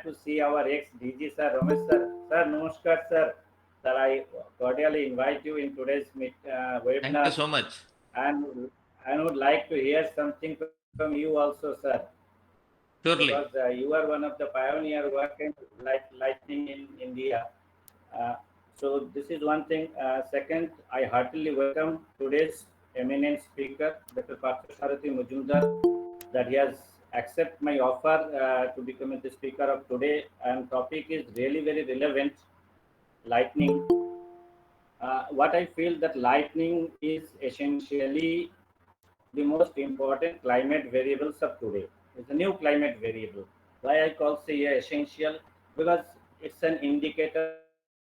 glad to see our ex-DG sir, Ramesh sir. Sir, namaskar sir. Sir, I cordially invite you in today's Thank you webinar, so much. and I would like to hear something from you also, sir, because Surely. you are one of the pioneer working lightning in India. Uh, so this is one thing. Second, I heartily welcome today's eminent speaker, Dr. Parthasarathi Majumdar, that he has accepted my offer to become the speaker of today. And topic is really very relevant, lightning. What I feel that lightning is essentially the most important climate variables of today. It's a new climate variable. Why I call say essential? Because it's an indicator,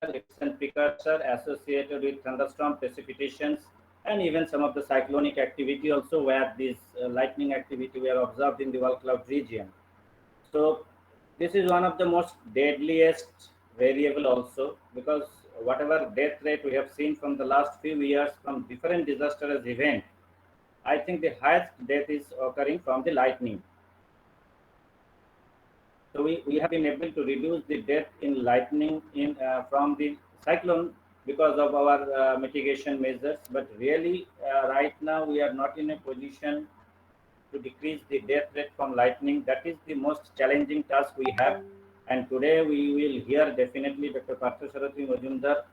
it's an precursor associated with thunderstorm precipitations and even some of the cyclonic activity also where this lightning activity were observed in the wall cloud region. So this is one of the most deadliest variable also because whatever death rate we have seen from the last few years from different disastrous event, I think the highest death is occurring from the lightning. So we have been able to reduce the death in lightning in from the cyclone because of our mitigation measures. But really, right now we are not in a position to decrease the death rate from lightning. That is the most challenging task we have. And today we will hear definitely Dr. Parthasarathi Majumdar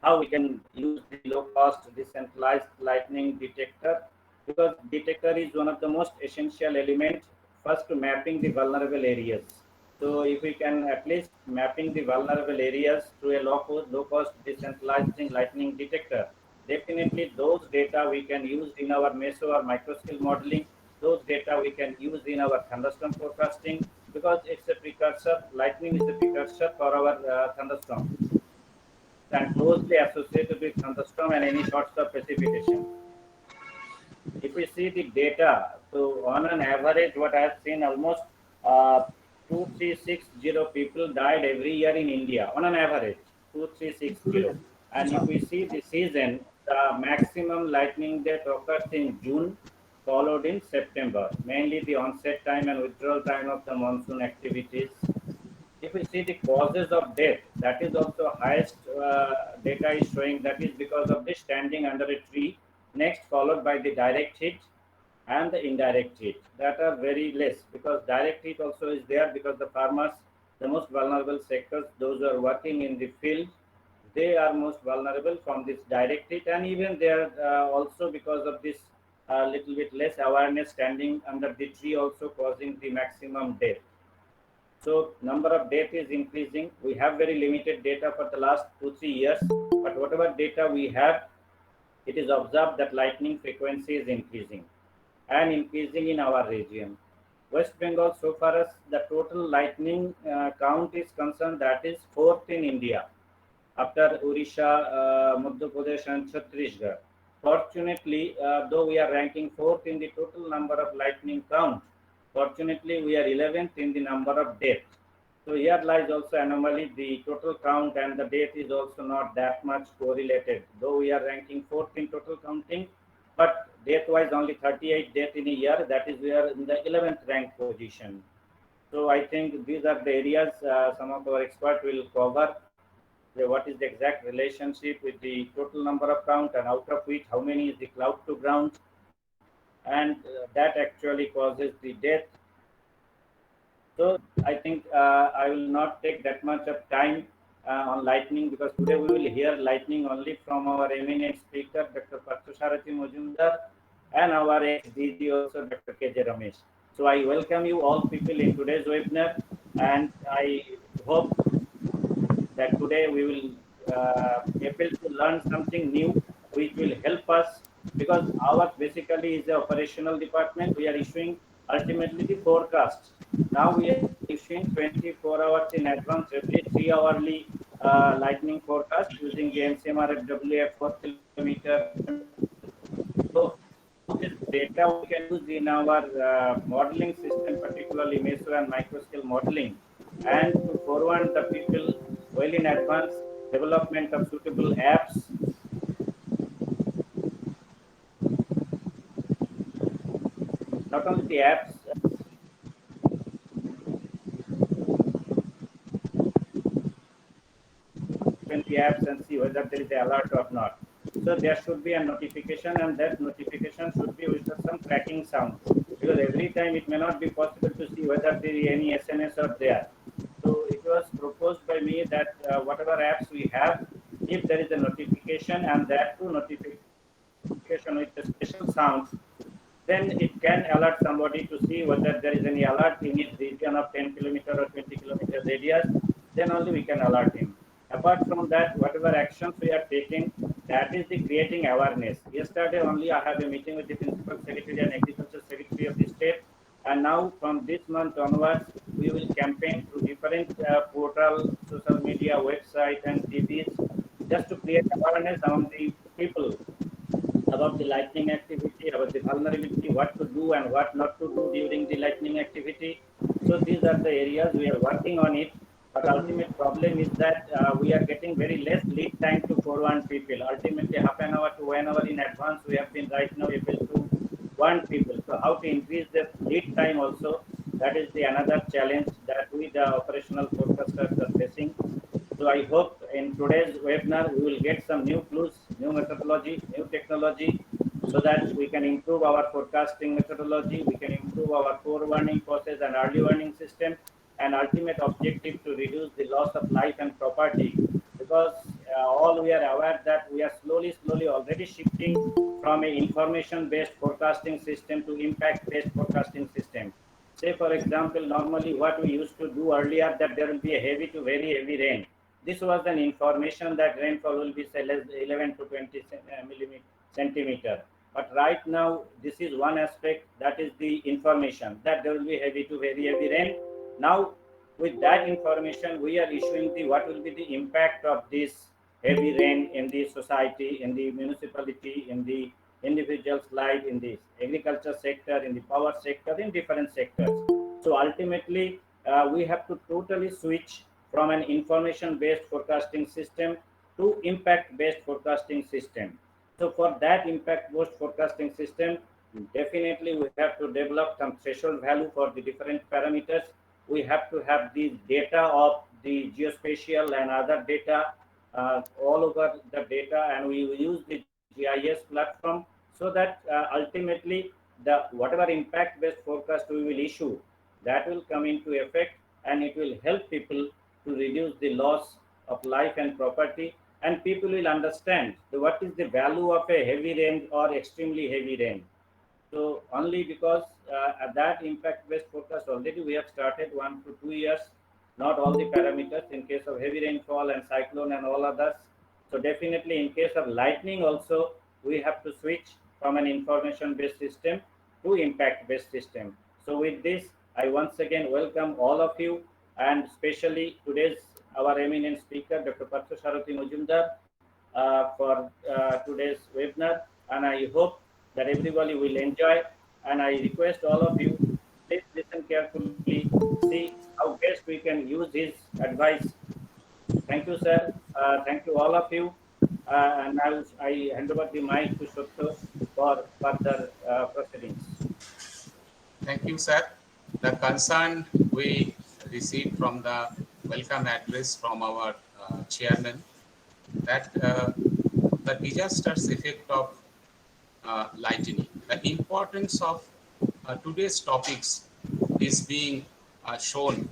how we can use the low cost decentralized lightning detector because detector is one of the most essential element first to mapping the vulnerable areas. So if we can at least mapping the vulnerable areas through a low cost decentralizing lightning detector, definitely those data we can use in our meso or microscale modeling, those data we can use in our thunderstorm forecasting because it's a precursor, lightning is a precursor for our thunderstorm and closely associated with thunderstorm and any sorts of precipitation. If we see the data, so on an average, what I have seen almost 2360 people died every year in India on an average 2360. And if we see the season, the maximum lightning death occurs in June, followed in September, mainly the onset time and withdrawal time of the monsoon activities. If we see the causes of death, that is also highest data is showing that is because of the standing under a tree, next followed by the direct hit and the indirect hit that are very less because direct hit also is there because the farmers, the most vulnerable sectors, those who are working in the field, they are most vulnerable from this direct hit and even they are also because of this little bit less awareness standing under the tree also causing the maximum death. So number of death is increasing. We have very limited data for the last 2-3 years, but whatever data we have, it is observed that lightning frequency is increasing and increasing in our region. West Bengal, so far as the total lightning count is concerned, that is fourth in India after Odisha, Madhya Pradesh, and Chhattisgarh. Fortunately, though we are ranking fourth in the total number of lightning count, fortunately we are 11th in the number of deaths. So here lies also anomaly. The total count and the death is also not that much correlated. Though we are ranking fourth in total counting, but death-wise only 38 deaths in a year. That is we are in the 11th ranked position. So I think these are the areas some of our experts will cover what is the exact relationship with the total number of count and out of which how many is the cloud to ground and that actually causes the death. So I think I will not take that much of time on lightning because today we will hear lightning only from our eminent speaker Dr. Parthasarathi Majumdar and our ex-DG also Dr. KJ Ramesh. So I welcome you all people in today's webinar and I hope that today we will able to learn something new which will help us because our basically is the operational department. We are issuing ultimately the forecast. Now we are issuing 24 hours in advance every 3 hourly lightning forecast using the NCMR FWA 4 kilometer. So this data we can use in our modeling system, particularly meso and microscale modeling, and to forward the people well in advance development of suitable apps. Not only the apps, IoT apps and see whether there is an alert or not. So there should be a notification, and that notification should be with some tracking sound, because every time it may not be possible to see whether there is any SMS or there. So it was proposed by me that whatever apps we have, if there is a notification and that too notification with a special sound, then it can alert somebody to see whether there is any alert in his region of 10 kilometer or 20-kilometer radius. Then only we can alert him. Apart from that, whatever actions we are taking, that is the creating awareness. Yesterday only I have a meeting with the Principal Secretary and Agriculture Secretary of the state, and now from this month onwards, we will campaign through different portal, social media, website, and TVs, just to create awareness among the people about the lightning activity, about the vulnerability, what to do and what not to do during the lightning activity. So these are the areas we are working on it. But ultimate problem is that we are getting very less lead time to forewarn people. Ultimately, half an hour to 1 hour in advance, we have been right now able to warn people. So how to increase the lead time also, that is the another challenge that we, the operational forecasters, are facing. So I hope in today's webinar, we will get some new clues, new methodology, new technology, so that we can improve our forecasting methodology, we can improve our forewarning process and early warning system, and ultimate objective to reduce the loss of life and property. Because all we are aware that we are slowly already shifting from an information-based forecasting system to impact-based forecasting system. Say, for example, normally what we used to do earlier, that there will be a heavy to very heavy rain. This was an information that rainfall will be say less 11 to 20 centimeter. But right now, this is one aspect, that is the information that there will be heavy to very heavy rain. Now, with that information, we are issuing the what will be the impact of this heavy rain in the society, in the municipality, in the individual's life, in the agriculture sector, in the power sector, in different sectors. So ultimately, we have to totally switch from an information-based forecasting system to impact-based forecasting system. So for that impact-based forecasting system, definitely we have to develop some threshold value for the different parameters. We have to have the data of the geospatial and other data all over the data, and we will use the GIS platform, so that ultimately the whatever impact-based forecast we will issue, that will come into effect, and it will help people to reduce the loss of life and property, and people will understand what is the value of a heavy rain or extremely heavy rain. So only because at that impact-based forecast already we have started 1 to 2 years, not all the parameters in case of heavy rainfall and cyclone and all others. So definitely in case of lightning also, we have to switch from an information-based system to impact-based system. So with this, I once again welcome all of you, and especially today's our eminent speaker, Dr. Parthasarathi Majumdar, for today's webinar, and I hope that everybody will enjoy. And I request all of you, please listen carefully, see how best we can use his advice. Thank you, sir. Thank you, all of you. And now I hand over the mic to Shotto for further proceedings. Thank you, sir. The concern we received from the welcome address from our chairman, that the disastrous effect of lightning, the importance of today's topics is being shown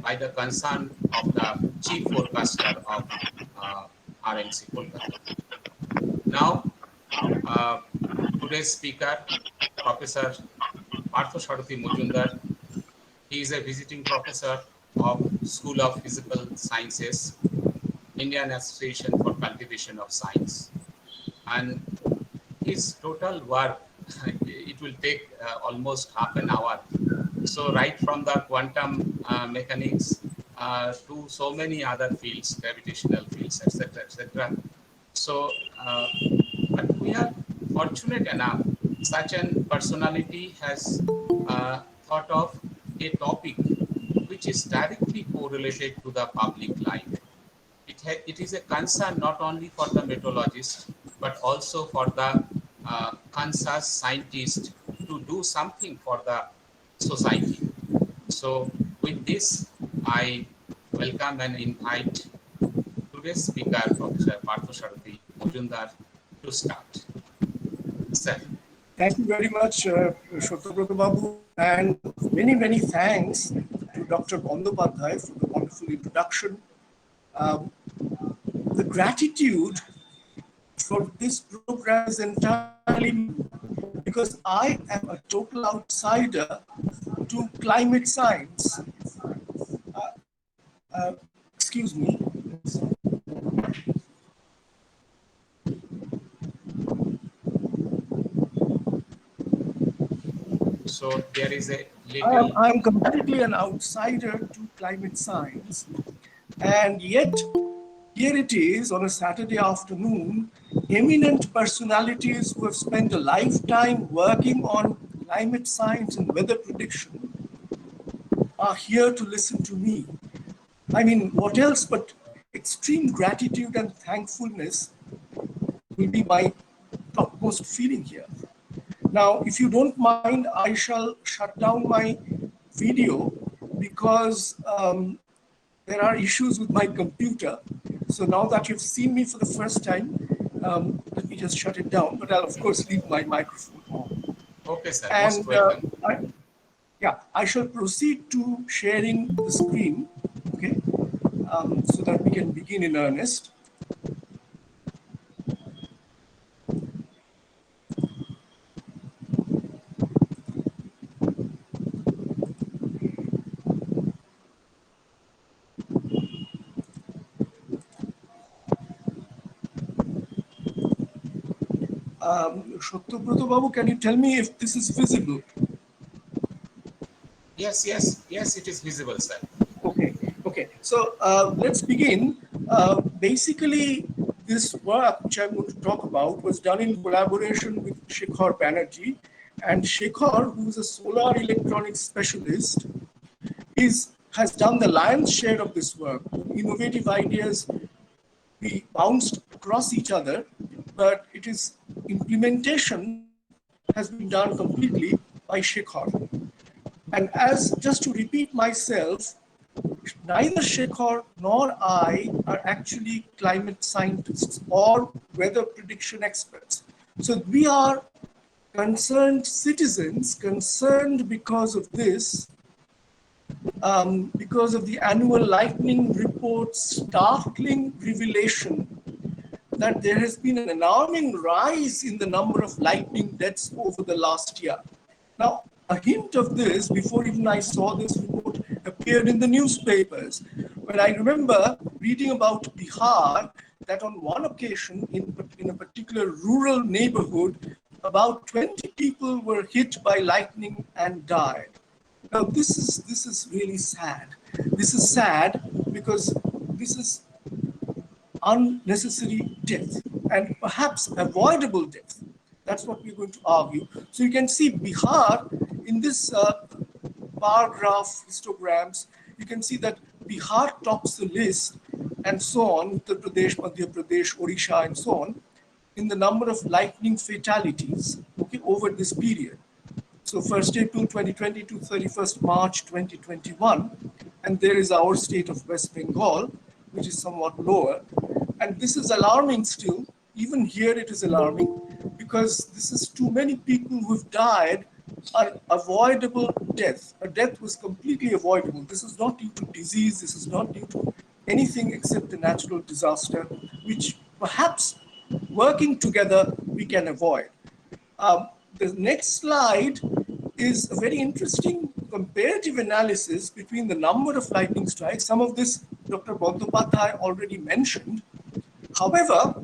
by the concern of the chief forecaster of RMC Kolkata. Now, today's speaker, Professor Parthasarathi Majumdar, he is a visiting professor of School of Physical Sciences, Indian Association for Cultivation of Science, and his total work, it will take almost half an hour. So right from the quantum mechanics to so many other fields, gravitational fields, etc., etc. So, but we are fortunate enough, such an personality has thought of a topic which is directly correlated to the public life. It is a concern not only for the meteorologist, but also for the conscious scientist to do something for the society. So with this, I welcome and invite today's today's speaker, Professor Partho Sarathy Mojumdar, to start. Sir. Thank you very much, Shotobrata Babu, and many thanks to Dr. Bandyopadhyay for the wonderful introduction. The gratitude for this program is entirely me, because I am a total outsider to climate science. Excuse me. So there is a little... I'm completely an outsider to climate science, and yet here it is on a Saturday afternoon, eminent personalities who have spent a lifetime working on climate science and weather prediction are here to listen to me. I mean, what else but extreme gratitude and thankfulness will be my topmost feeling here. Now, if you don't mind, I shall shut down my video because there are issues with my computer. So now that you've seen me for the first time, let me just shut it down. But I'll of course leave my microphone on. Okay, sir. And most welcome. I shall proceed to sharing the screen, okay, so that we can begin in earnest. Shotobrata Babu, can you tell me if this is visible? Yes, it is visible, sir. Okay. So let's begin. Basically, this work which I'm going to talk about was done in collaboration with Shekhar Banerjee. And Shekhar, who is a solar electronics specialist, has done the lion's share of this work. Innovative ideas, we bounced across each other, but it is implementation has been done completely by Shekhar. And as just to repeat myself, neither Shekhar nor I are actually climate scientists or weather prediction experts. So we are concerned citizens, concerned because of this, because of the annual lightning report's startling revelation that there has been an alarming rise in the number of lightning deaths over the last year. Now, a hint of this, before even I saw this report, appeared in the newspapers. When I remember reading about Bihar, that on one occasion in a particular rural neighborhood, about 20 people were hit by lightning and died. Now, this is really sad. This is sad because this is unnecessary death and perhaps avoidable death. That's what we're going to argue. So you can see Bihar in this bar graph histograms. You can see that Bihar tops the list, and so on, Uttar Pradesh, Madhya Pradesh, Odisha, and so on, in the number of lightning fatalities, okay, over this period. So 1st April 2020 to 31st March 2021, and there is our state of West Bengal, which is somewhat lower. And this is alarming still. Even here it is alarming because this is too many people who've died an avoidable death. A death was completely avoidable. This is not due to disease. This is not due to anything except a natural disaster, which perhaps working together we can avoid. The next slide is a very interesting comparative analysis between the number of lightning strikes. Some of this Dr. Bandyopadhyay already mentioned. However,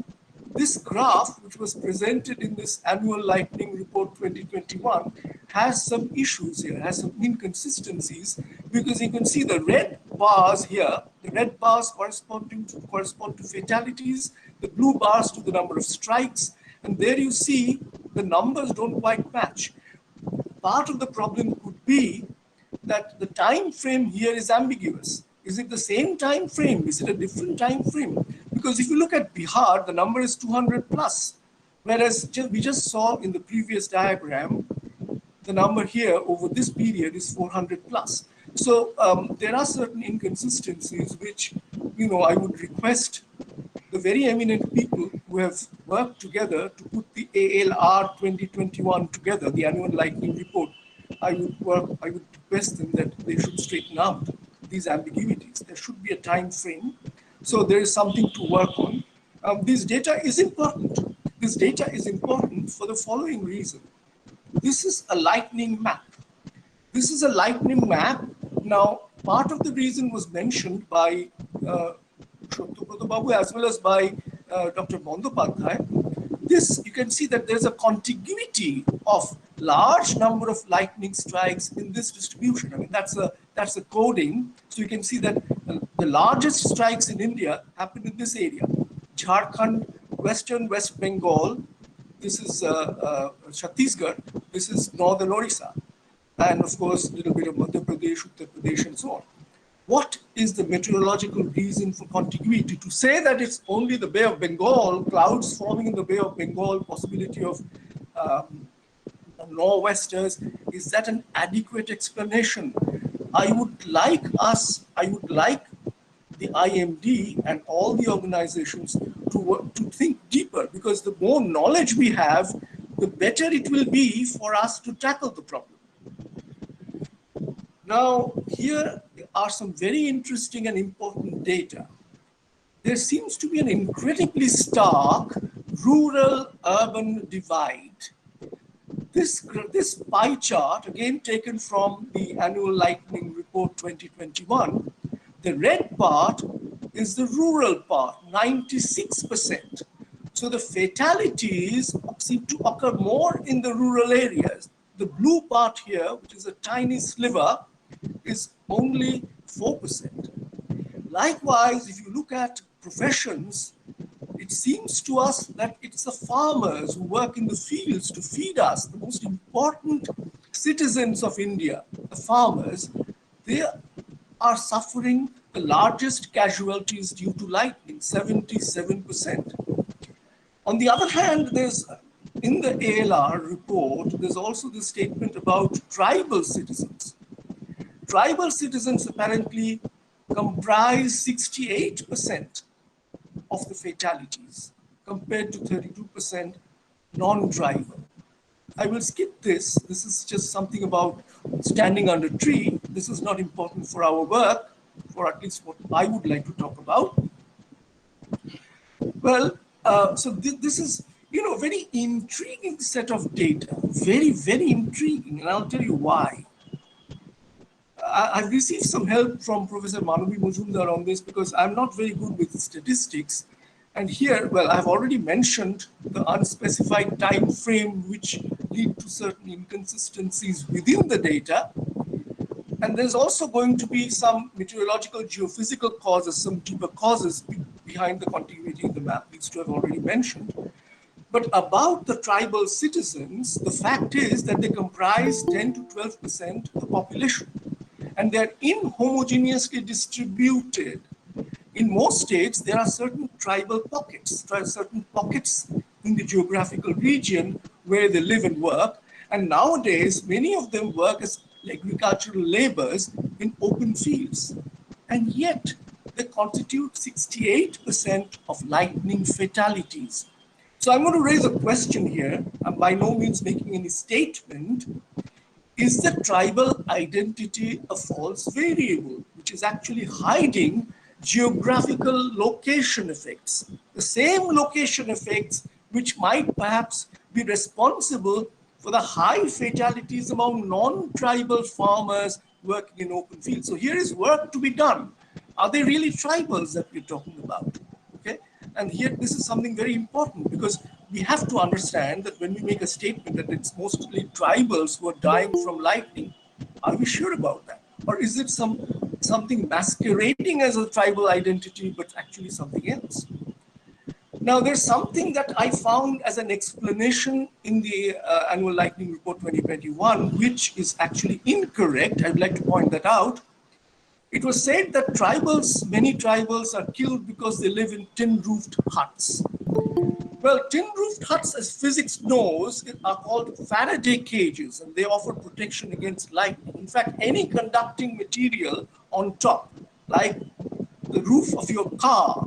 this graph, which was presented in this annual lightning report 2021, has some issues here, has some inconsistencies, because you can see the red bars here, the red bars correspond to fatalities, the blue bars to the number of strikes, and there you see the numbers don't quite match. Part of the problem could be that the time frame here is ambiguous. Is it the same time frame? Is it a different time frame? Because if you look at Bihar, the number is 200 plus, whereas we just saw in the previous diagram, the number here over this period is 400 plus. So there are certain inconsistencies which I would request the very eminent people who have worked together to put the ALR 2021 together, the annual lightning report. I would request them that they should straighten out these ambiguities. There should be a time frame, so there is something to work on. This data is important. This data is important for the following reason. This is a lightning map. This is a lightning map. Now, part of the reason was mentioned by Shobhito Babu as well as by Dr. Bandopadhyay. This, you can see that there's a contiguity of large number of lightning strikes in this distribution. I mean, that's a coding. So you can see that the largest strikes in India happen in this area. Jharkhand, Western West Bengal, this is Chhattisgarh, this is northern Orissa, and of course, a little bit of Madhya Pradesh, Uttar Pradesh, and so on. What is the meteorological reason for contiguity? To say that it's only the Bay of Bengal, clouds forming in the Bay of Bengal, possibility of nor'westers, is that an adequate explanation? I would like the IMD and all the organizations to think deeper, because the more knowledge we have, the better it will be for us to tackle the problem. Now, here are some very interesting and important data. There seems to be an incredibly stark rural-urban divide. This pie chart, again taken from the Annual Lightning Report 2021, the red part is the rural part, 96%. So the fatalities seem to occur more in the rural areas. The blue part here, which is a tiny sliver, is only 4%. Likewise, if you look at professions, it seems to us that it's the farmers who work in the fields to feed us, the most important citizens of India, the farmers, they are suffering the largest casualties due to lightning, 77%. On the other hand, there's in the ALR report, there's also the statement about tribal citizens. Tribal citizens apparently comprise 68% of the fatalities compared to 32% non-tribal. I will skip this. This is just something about standing under a tree. This is not important for our work, or at least what I would like to talk about. Well, so this is, a very intriguing set of data. Very, very intriguing, and I'll tell you why. I've received some help from Professor Manavi Majumdar on this because I'm not very good with statistics. And here, well, I've already mentioned the unspecified time frame which lead to certain inconsistencies within the data. And there's also going to be some meteorological geophysical causes, some deeper causes behind the continuity in the map, these two I've already mentioned. But about the tribal citizens, the fact is that they comprise 10 to 12% of the population. And they're inhomogeneously distributed. In most states, there are certain tribal pockets, certain pockets in the geographical region where they live and work. And nowadays, many of them work as agricultural laborers in open fields. And yet, they constitute 68% of lightning fatalities. So I'm going to raise a question here. I'm by no means making any statement. Is the tribal identity a false variable, which is actually hiding geographical location effects? The same location effects which might perhaps be responsible for the high fatalities among non-tribal farmers working in open fields. So here is work to be done. Are they really tribals that we're talking about? Okay, and here this is something very important, because we have to understand that when we make a statement that it's mostly tribals who are dying from lightning, are we sure about that? Or is it something masquerading as a tribal identity, but actually something else? Now, there's something that I found as an explanation in the Annual Lightning Report 2021, which is actually incorrect. I'd like to point that out. It was said that many tribals are killed because they live in tin-roofed huts. Well, tin-roofed huts, as physics knows, are called Faraday cages, and they offer protection against lightning. In fact, any conducting material on top, like the roof of your car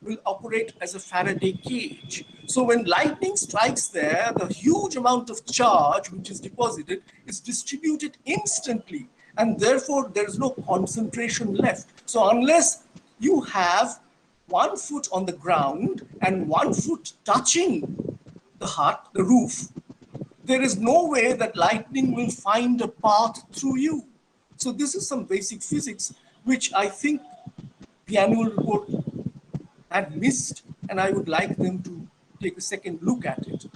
will operate as a Faraday cage. So when lightning strikes there, the huge amount of charge which is deposited is distributed instantly, and therefore there is no concentration left. So unless you have 1 foot on the ground and 1 foot touching the hut, the roof, there is no way that lightning will find a path through you. So this is some basic physics, which I think the annual report had missed, and I would like them to take a second look at it.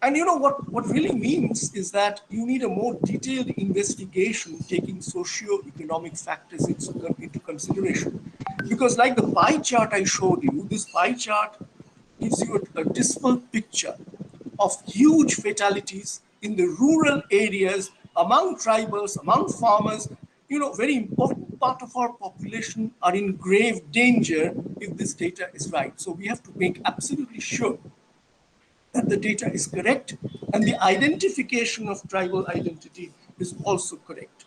And you know what really means is that you need a more detailed investigation taking socio-economic factors into consideration. Because like the pie chart I showed you, this pie chart gives you a dismal picture of huge fatalities in the rural areas, among tribals, among farmers. You know, very important part of our population are in grave danger if this data is right. So we have to make absolutely sure that the data is correct and the identification of tribal identity is also correct.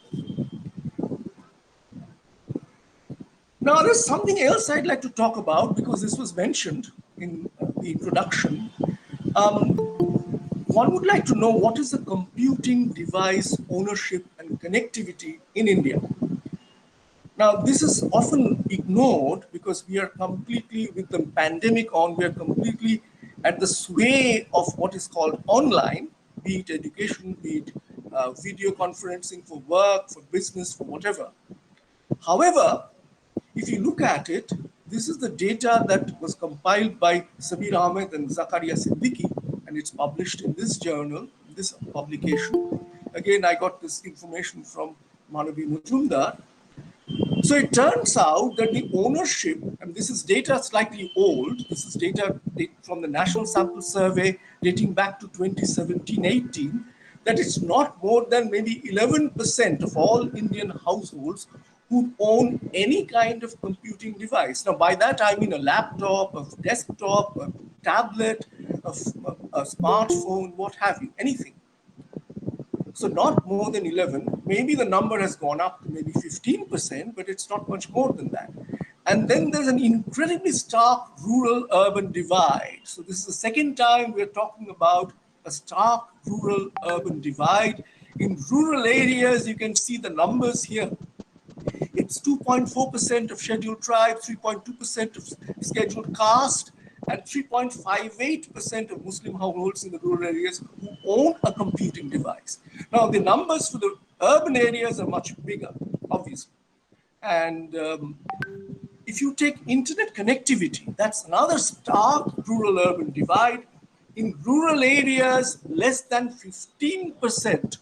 Now, there's something else I'd like to talk about because this was mentioned in the introduction. One would like to know what is the computing device ownership and connectivity in India. Now, this is often ignored because we are completely, with the pandemic on, we are completely at the sway of what is called online, be it education, be it video conferencing for work, for business, for whatever. However, if you look at it, this is the data that was compiled by Sabir Ahmed and Zakaria Siddiqui, and it's published in this journal, this publication. Again, I got this information from Manavi Mujumdar. So it turns out that the ownership, and this is data slightly old, this is data from the National Sample Survey dating back to 2017-18, that it's not more than maybe 11% of all Indian households who own any kind of computing device. Now, by that I mean a laptop, a desktop, a tablet, a smartphone, what have you, anything. So not more than 11, maybe the number has gone up to maybe 15%, but it's not much more than that. And then there's an incredibly stark rural-urban divide. So this is the second time we're talking about a stark rural-urban divide. In rural areas, you can see the numbers here. It's 2.4% of scheduled tribes, 3.2% of scheduled caste, and 3.58% of Muslim households in the rural areas who own a computing device. Now, the numbers for the urban areas are much bigger, obviously. And if you take internet connectivity, that's another stark rural-urban divide. In rural areas, less than 15%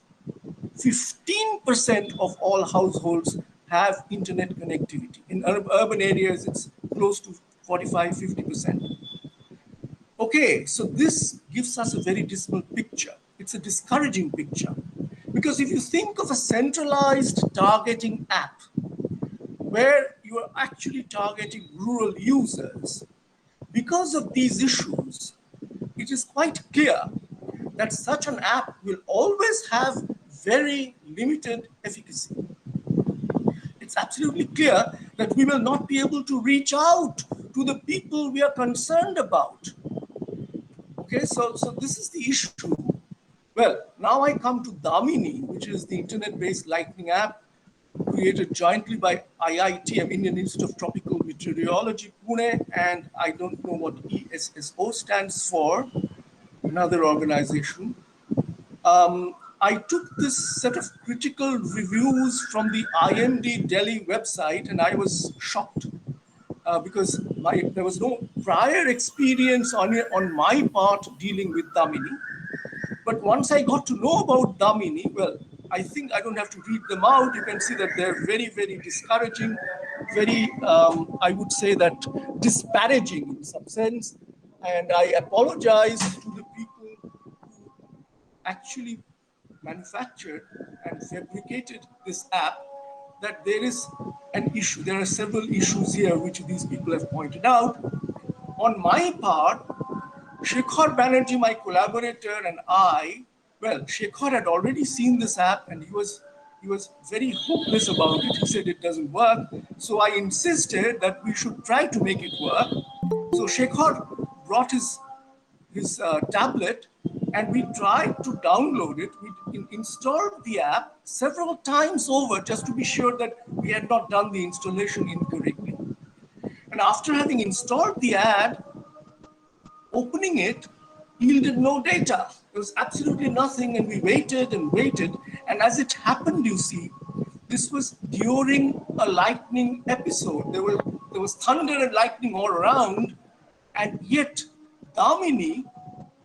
of all households have internet connectivity. In urban areas, it's close to 45-50%. Okay, so this gives us a very dismal picture. It's a discouraging picture. Because if you think of a centralized targeting app where you are actually targeting rural users, because of these issues, it is quite clear that such an app will always have very limited efficacy. It's absolutely clear that we will not be able to reach out to the people we are concerned about. Okay, so this is the issue. Well, now I come to Damini, which is the internet-based lightning app created jointly by IITM, Indian Institute of Tropical Meteorology, Pune, and I don't know what ESSO stands for, another organization. I took this set of critical reviews from the IMD Delhi website, and I was shocked because there was no prior experience on my part dealing with Damini. But once I got to know about Damini, well, I think I don't have to read them out. You can see that they're very, very discouraging, very, I would say that disparaging in some sense. And I apologize to the people who actually manufactured and fabricated this app, that there is an issue. There are several issues here which these people have pointed out. On my part, Shekhar Banerjee, my collaborator, and I, well, Shekhar had already seen this app and he was he was very hopeless about it. He said it doesn't work. So I insisted that we should try to make it work. So Shekhar brought his tablet, and we tried to download it. We installed the app several times over just to be sure that we had not done the installation incorrectly. And after having installed the ad, opening it yielded no data. There was absolutely nothing, and we waited and waited. And as it happened, you see, this was during a lightning episode. There was thunder and lightning all around, and yet Damini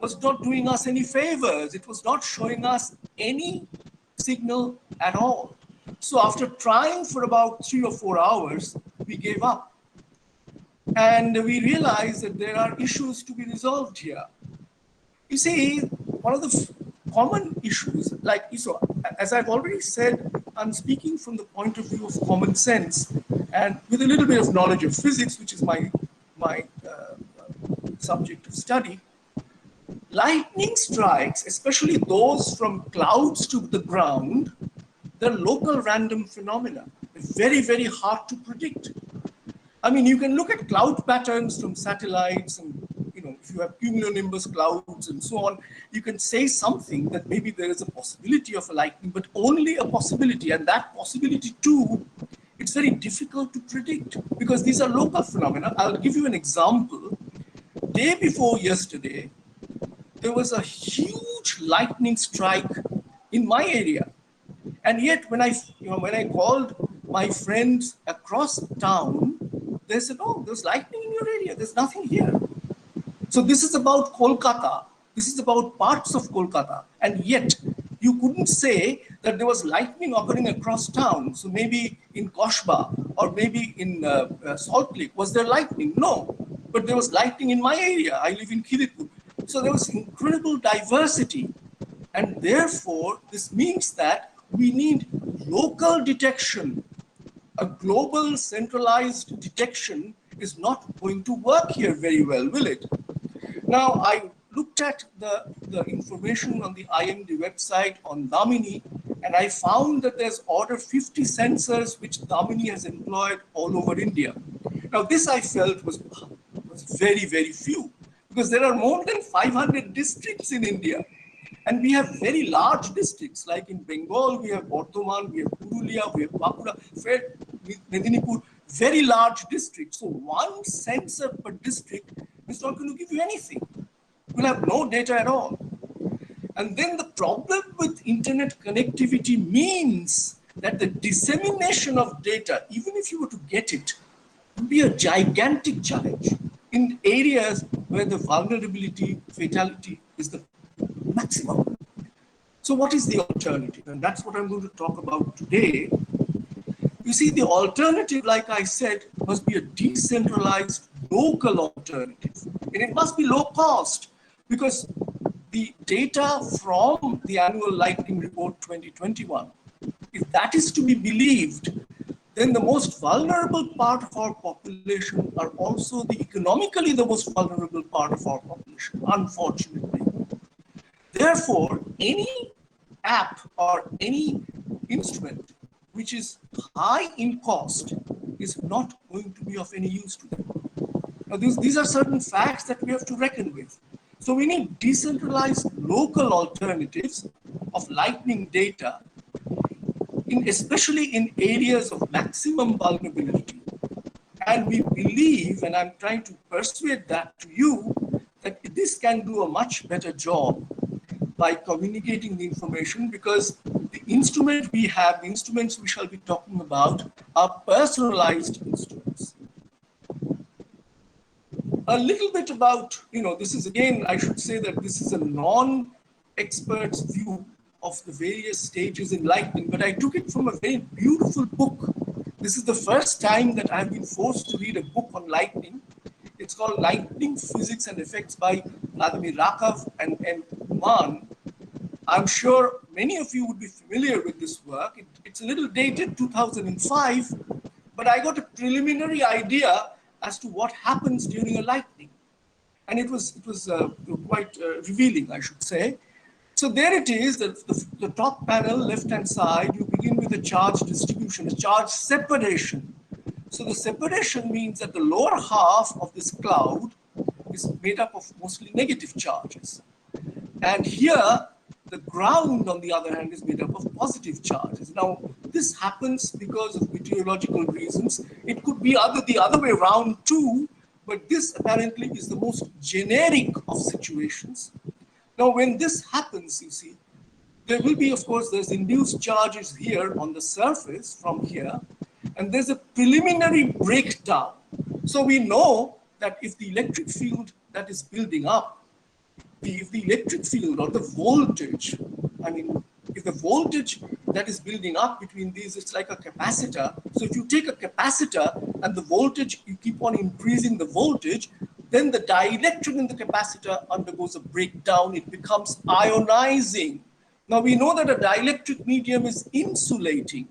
was not doing us any favors. It was not showing us any signal at all. So after trying for about 3 or 4 hours, we gave up. And we realized that there are issues to be resolved here. You see, one of the common issues, like so, as I've already said, I'm speaking from the point of view of common sense and with a little bit of knowledge of physics, which is my subject of study. Lightning strikes, especially those from clouds to the ground, they're local random phenomena. They're very, very hard to predict. I mean, you can look at cloud patterns from satellites, and if you have cumulonimbus clouds and so on, you can say something that maybe there is a possibility of a lightning, but only a possibility. And that possibility too, it's very difficult to predict because these are local phenomena. I'll give you an example. Day before yesterday, there was a huge lightning strike in my area. And yet when I called my friends across town, they said, "Oh, there's lightning in your area. There's nothing here." So this is about Kolkata. This is about parts of Kolkata. And yet you couldn't say that there was lightning occurring across town. So maybe in Koshba or maybe in Salt Lake, was there lightning? No. But there was lightning in my area. I live in Kiripur. So there was incredible diversity. And therefore, this means that we need local detection. A global centralized detection is not going to work here very well, will it? Now, I looked at the information on the IMD website on Damini, and I found that there's order 50 sensors which Damini has employed all over India. Now, this I felt was very, very few, because there are more than 500 districts in India. And we have very large districts, like in Bengal, we have Bardhaman, we have Purulia, we have Bankura, Medinipur, very large districts. So one sensor per district is not going to give you anything. You'll have no data at all. And then the problem with internet connectivity means that the dissemination of data, even if you were to get it, would be a gigantic challenge in areas where the vulnerability, fatality is the maximum. So what is the alternative? And that's what I'm going to talk about today. You see, the alternative, like I said, must be a decentralized local alternative. And it must be low cost, because the data from the annual lightning report 2021, if that is to be believed, then the most vulnerable part of our population are also economically the most vulnerable part of our population, unfortunately. Therefore, any app or any instrument which is high in cost is not going to be of any use to them. Now, these are certain facts that we have to reckon with. So we need decentralized local alternatives of lightning data, especially in areas of maximum vulnerability. And we believe, and I'm trying to persuade that to you, that this can do a much better job by communicating the information, because the instrument we have, the instruments we shall be talking about, are personalized instruments. A little bit about, this is again, I should say that this is a non-expert's view of the various stages in lightning, but I took it from a very beautiful book. This is the first time that I've been forced to read a book on lightning. It's called Lightning Physics and Effects by Vladimir Rakov and Mann. I'm sure many of you would be familiar with this work. It's a little dated, 2005, but I got a preliminary idea as to what happens during a lightning. And it was quite revealing, I should say. So there it is, the top panel, left-hand side, you begin with a charge distribution, a charge separation. So the separation means that the lower half of this cloud is made up of mostly negative charges. And here, the ground, on the other hand, is made up of positive charges. Now, this happens because of meteorological reasons. It could be the other way around too, but this apparently is the most generic of situations. Now, when this happens, you see, there will be, of course, there's induced charges here on the surface from here, and there's a preliminary breakdown. So we know that if the electric field that is building up, if the electric field or the voltage, I mean, if the voltage that is building up between these, it's like a capacitor. So if you take a capacitor and the voltage, you keep on increasing the voltage, then the dielectric in the capacitor undergoes a breakdown. It becomes ionizing. Now we know that a dielectric medium is insulating,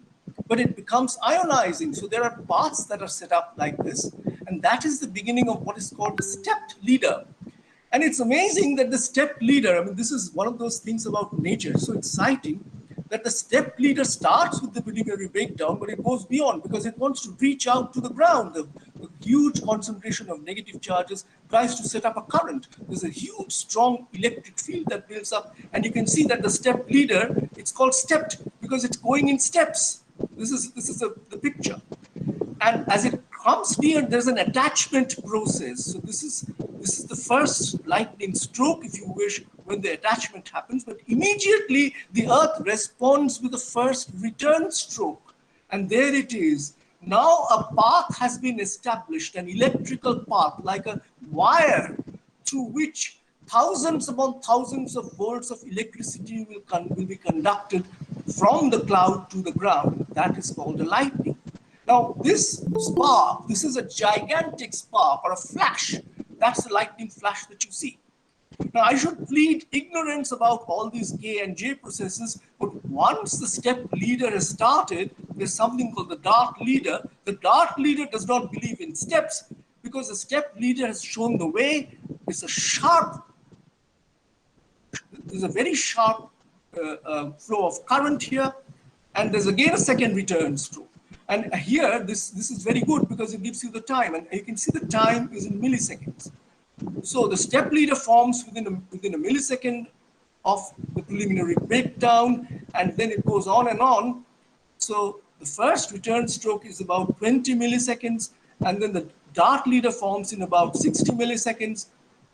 but it becomes ionizing. So there are paths that are set up like this, and that is the beginning of what is called the stepped leader. And it's amazing that the stepped leader, I mean, this is one of those things about nature, so exciting, that the stepped leader starts with the preliminary breakdown, but it goes beyond because it wants to reach out to the ground. The huge concentration of negative charges tries to set up a current. There's a huge, strong electric field that builds up, and you can see that the stepped leader, it's called stepped because it's going in steps. This is the picture. And as it comes near, there's an attachment process. So this is the first lightning stroke, if you wish, when the attachment happens. But immediately the Earth responds with the first return stroke. And there it is. Now a path has been established, an electrical path, like a wire through which thousands upon thousands of volts of electricity will be conducted from the cloud to the ground. That is called a lightning. Now, this spark, this is a gigantic spark or a flash. That's the lightning flash that you see. Now, I should plead ignorance about all these K and J processes, but once the step leader has started, there's something called the dart leader. The dart leader does not believe in steps because the step leader has shown the way. It's a sharp, there's a very sharp flow of current here, and there's again a second return stroke. And here, this is very good because it gives you the time, and you can see the time is in milliseconds. So the step leader forms within a millisecond of the preliminary breakdown, and then it goes on and on. So the first return stroke is about 20 milliseconds, and then the dart leader forms in about 60 milliseconds,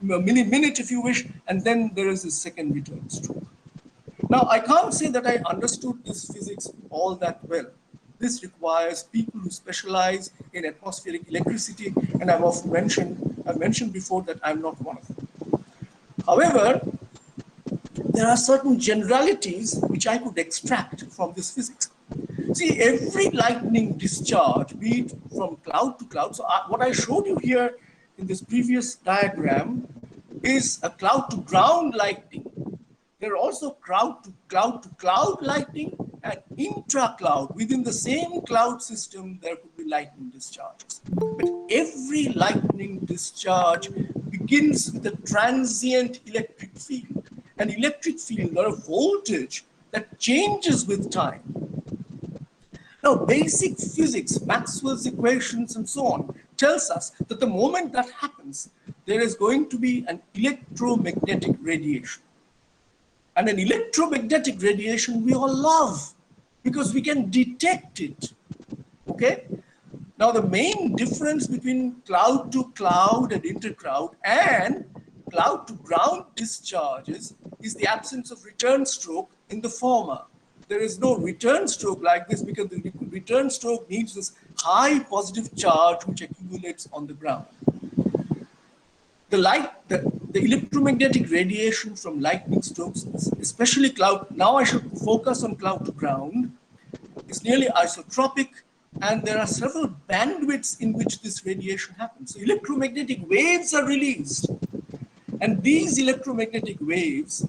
a minute if you wish, and then there is a second return stroke. Now, I can't say that I understood this physics all that well. This requires people who specialize in atmospheric electricity, and I've mentioned before that I'm not one of them. However, there are certain generalities which I could extract from this physics. See, every lightning discharge, be it from cloud to cloud, so what I showed you here in this previous diagram is a cloud to ground lightning. There are also cloud to cloud lightning, and intra-cloud. Within the same cloud system, there could be lightning discharges. But every lightning discharge begins with a transient electric field, an electric field or a voltage that changes with time. Now, basic physics, Maxwell's equations and so on, tells us that the moment that happens, there is going to be an electromagnetic radiation. And an electromagnetic radiation we all love because we can detect it, okay? Now, the main difference between cloud to cloud and intercloud and cloud to ground discharges is the absence of return stroke in the former. There is no return stroke like this because the return stroke needs this high positive charge which accumulates on the ground. The electromagnetic radiation from lightning strokes, especially cloud, now I should focus on cloud to ground, is nearly isotropic, and there are several bandwidths in which this radiation happens. So electromagnetic waves are released, and these electromagnetic waves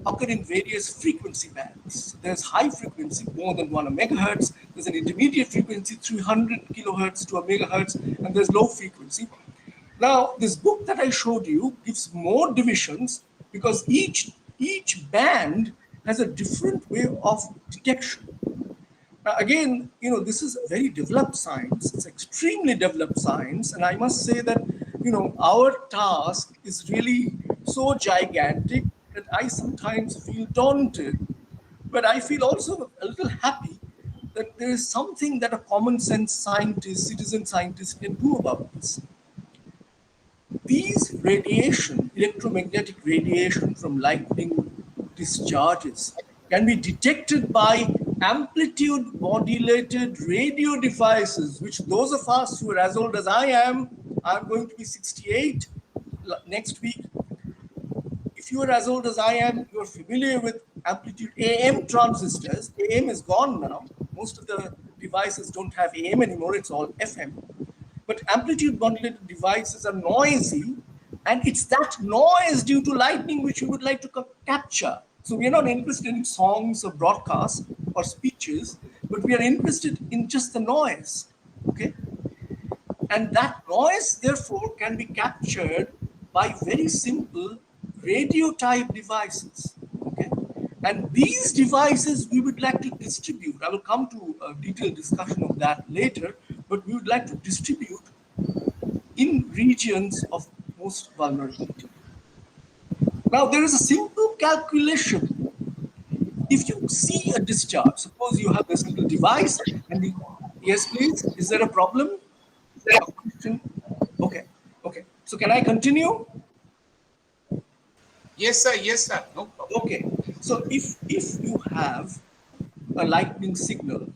occur in various frequency bands. There's high frequency, more than 1 megahertz. There's an intermediate frequency, 300 kilohertz to a megahertz, and there's low frequency. Now, this book that I showed you gives more divisions because each each band has a different way of detection. Now, again, this is a very developed science. It's extremely developed science. And I must say that, our task is really so gigantic that I sometimes feel daunted. But I feel also a little happy that there is something that a common sense scientist, citizen scientist can do about this. These radiation, electromagnetic radiation from lightning discharges can be detected by amplitude modulated radio devices, which those of us who are as old as I'm going to be 68 next week. If you are as old as I am, you're familiar with amplitude AM transistors. AM is gone now. Most of the devices don't have AM anymore. It's all FM. But amplitude modulated devices are noisy, and it's that noise due to lightning which we would like to capture. So we are not interested in songs or broadcasts or speeches, but we are interested in just the noise. Okay? And that noise, therefore, can be captured by very simple radio type devices. Okay? And these devices we would like to distribute. I will come to a detailed discussion of that later, but we would like to distribute in regions of most vulnerability. Now, there is a simple calculation. If you see a discharge, suppose you have this little device, and yes, please, is there a problem? A question? Okay, okay. So can I continue? Yes, sir. Yes, sir. No problem. Okay. So if you have a lightning signal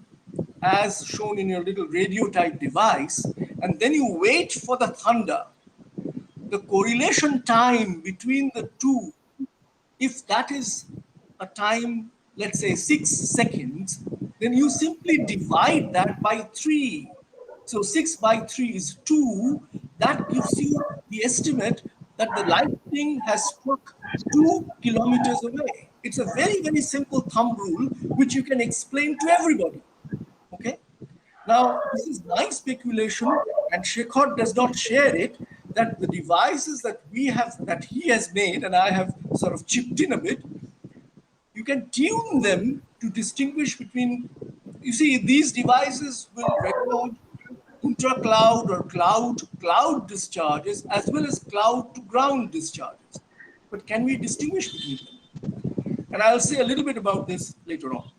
as shown in your little radio type device, and then you wait for the thunder, the correlation time between the two, if that is a time, let's say 6 seconds, then you simply divide that by 3. So 6 by 3 is 2. That gives you the estimate that the lightning has struck 2 kilometers away. It's a very, very simple thumb rule which you can explain to everybody. Okay? Now, this is my speculation, and Shekhar does not share it, that the devices that he has made, and I have sort of chipped in a bit, you can tune them to distinguish between, you see, these devices will record intra-cloud or cloud discharges as well as cloud to ground discharges. But can we distinguish between them? And I'll say a little bit about this later on.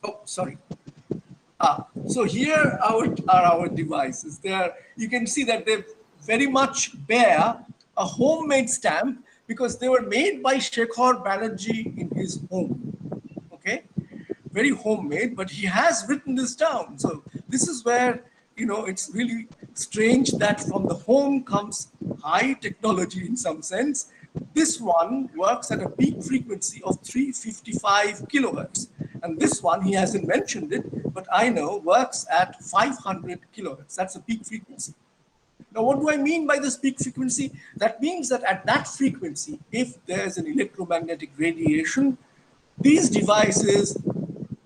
Oh, sorry. So here are our devices. You can see that they very much bear a homemade stamp because they were made by Shekhar Banerjee in his home. Okay, very homemade, but he has written this down. So this is where, it's really strange that from the home comes high technology in some sense. This one works at a peak frequency of 355 kilohertz. And this one, he hasn't mentioned it, but I know works at 500 kilohertz. That's a peak frequency. Now, what do I mean by this peak frequency? That means that at that frequency, if there's an electromagnetic radiation, these devices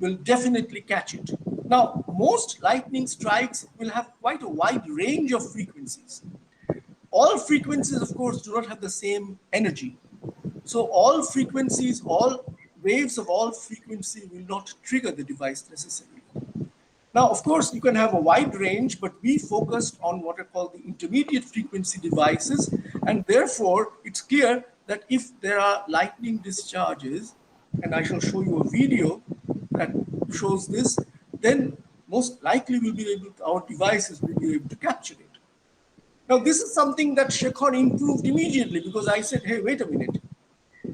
will definitely catch it. Now, most lightning strikes will have quite a wide range of frequencies. All frequencies, of course, do not have the same energy. So all frequencies, all waves of all frequency will not trigger the device necessarily. Now, of course, you can have a wide range, but we focused on what are called the intermediate frequency devices. And therefore, it's clear that if there are lightning discharges, and I shall show you a video that shows this, then most likely our devices will be able to capture it. Now, this is something that Shekhar improved immediately because I said, hey, wait a minute.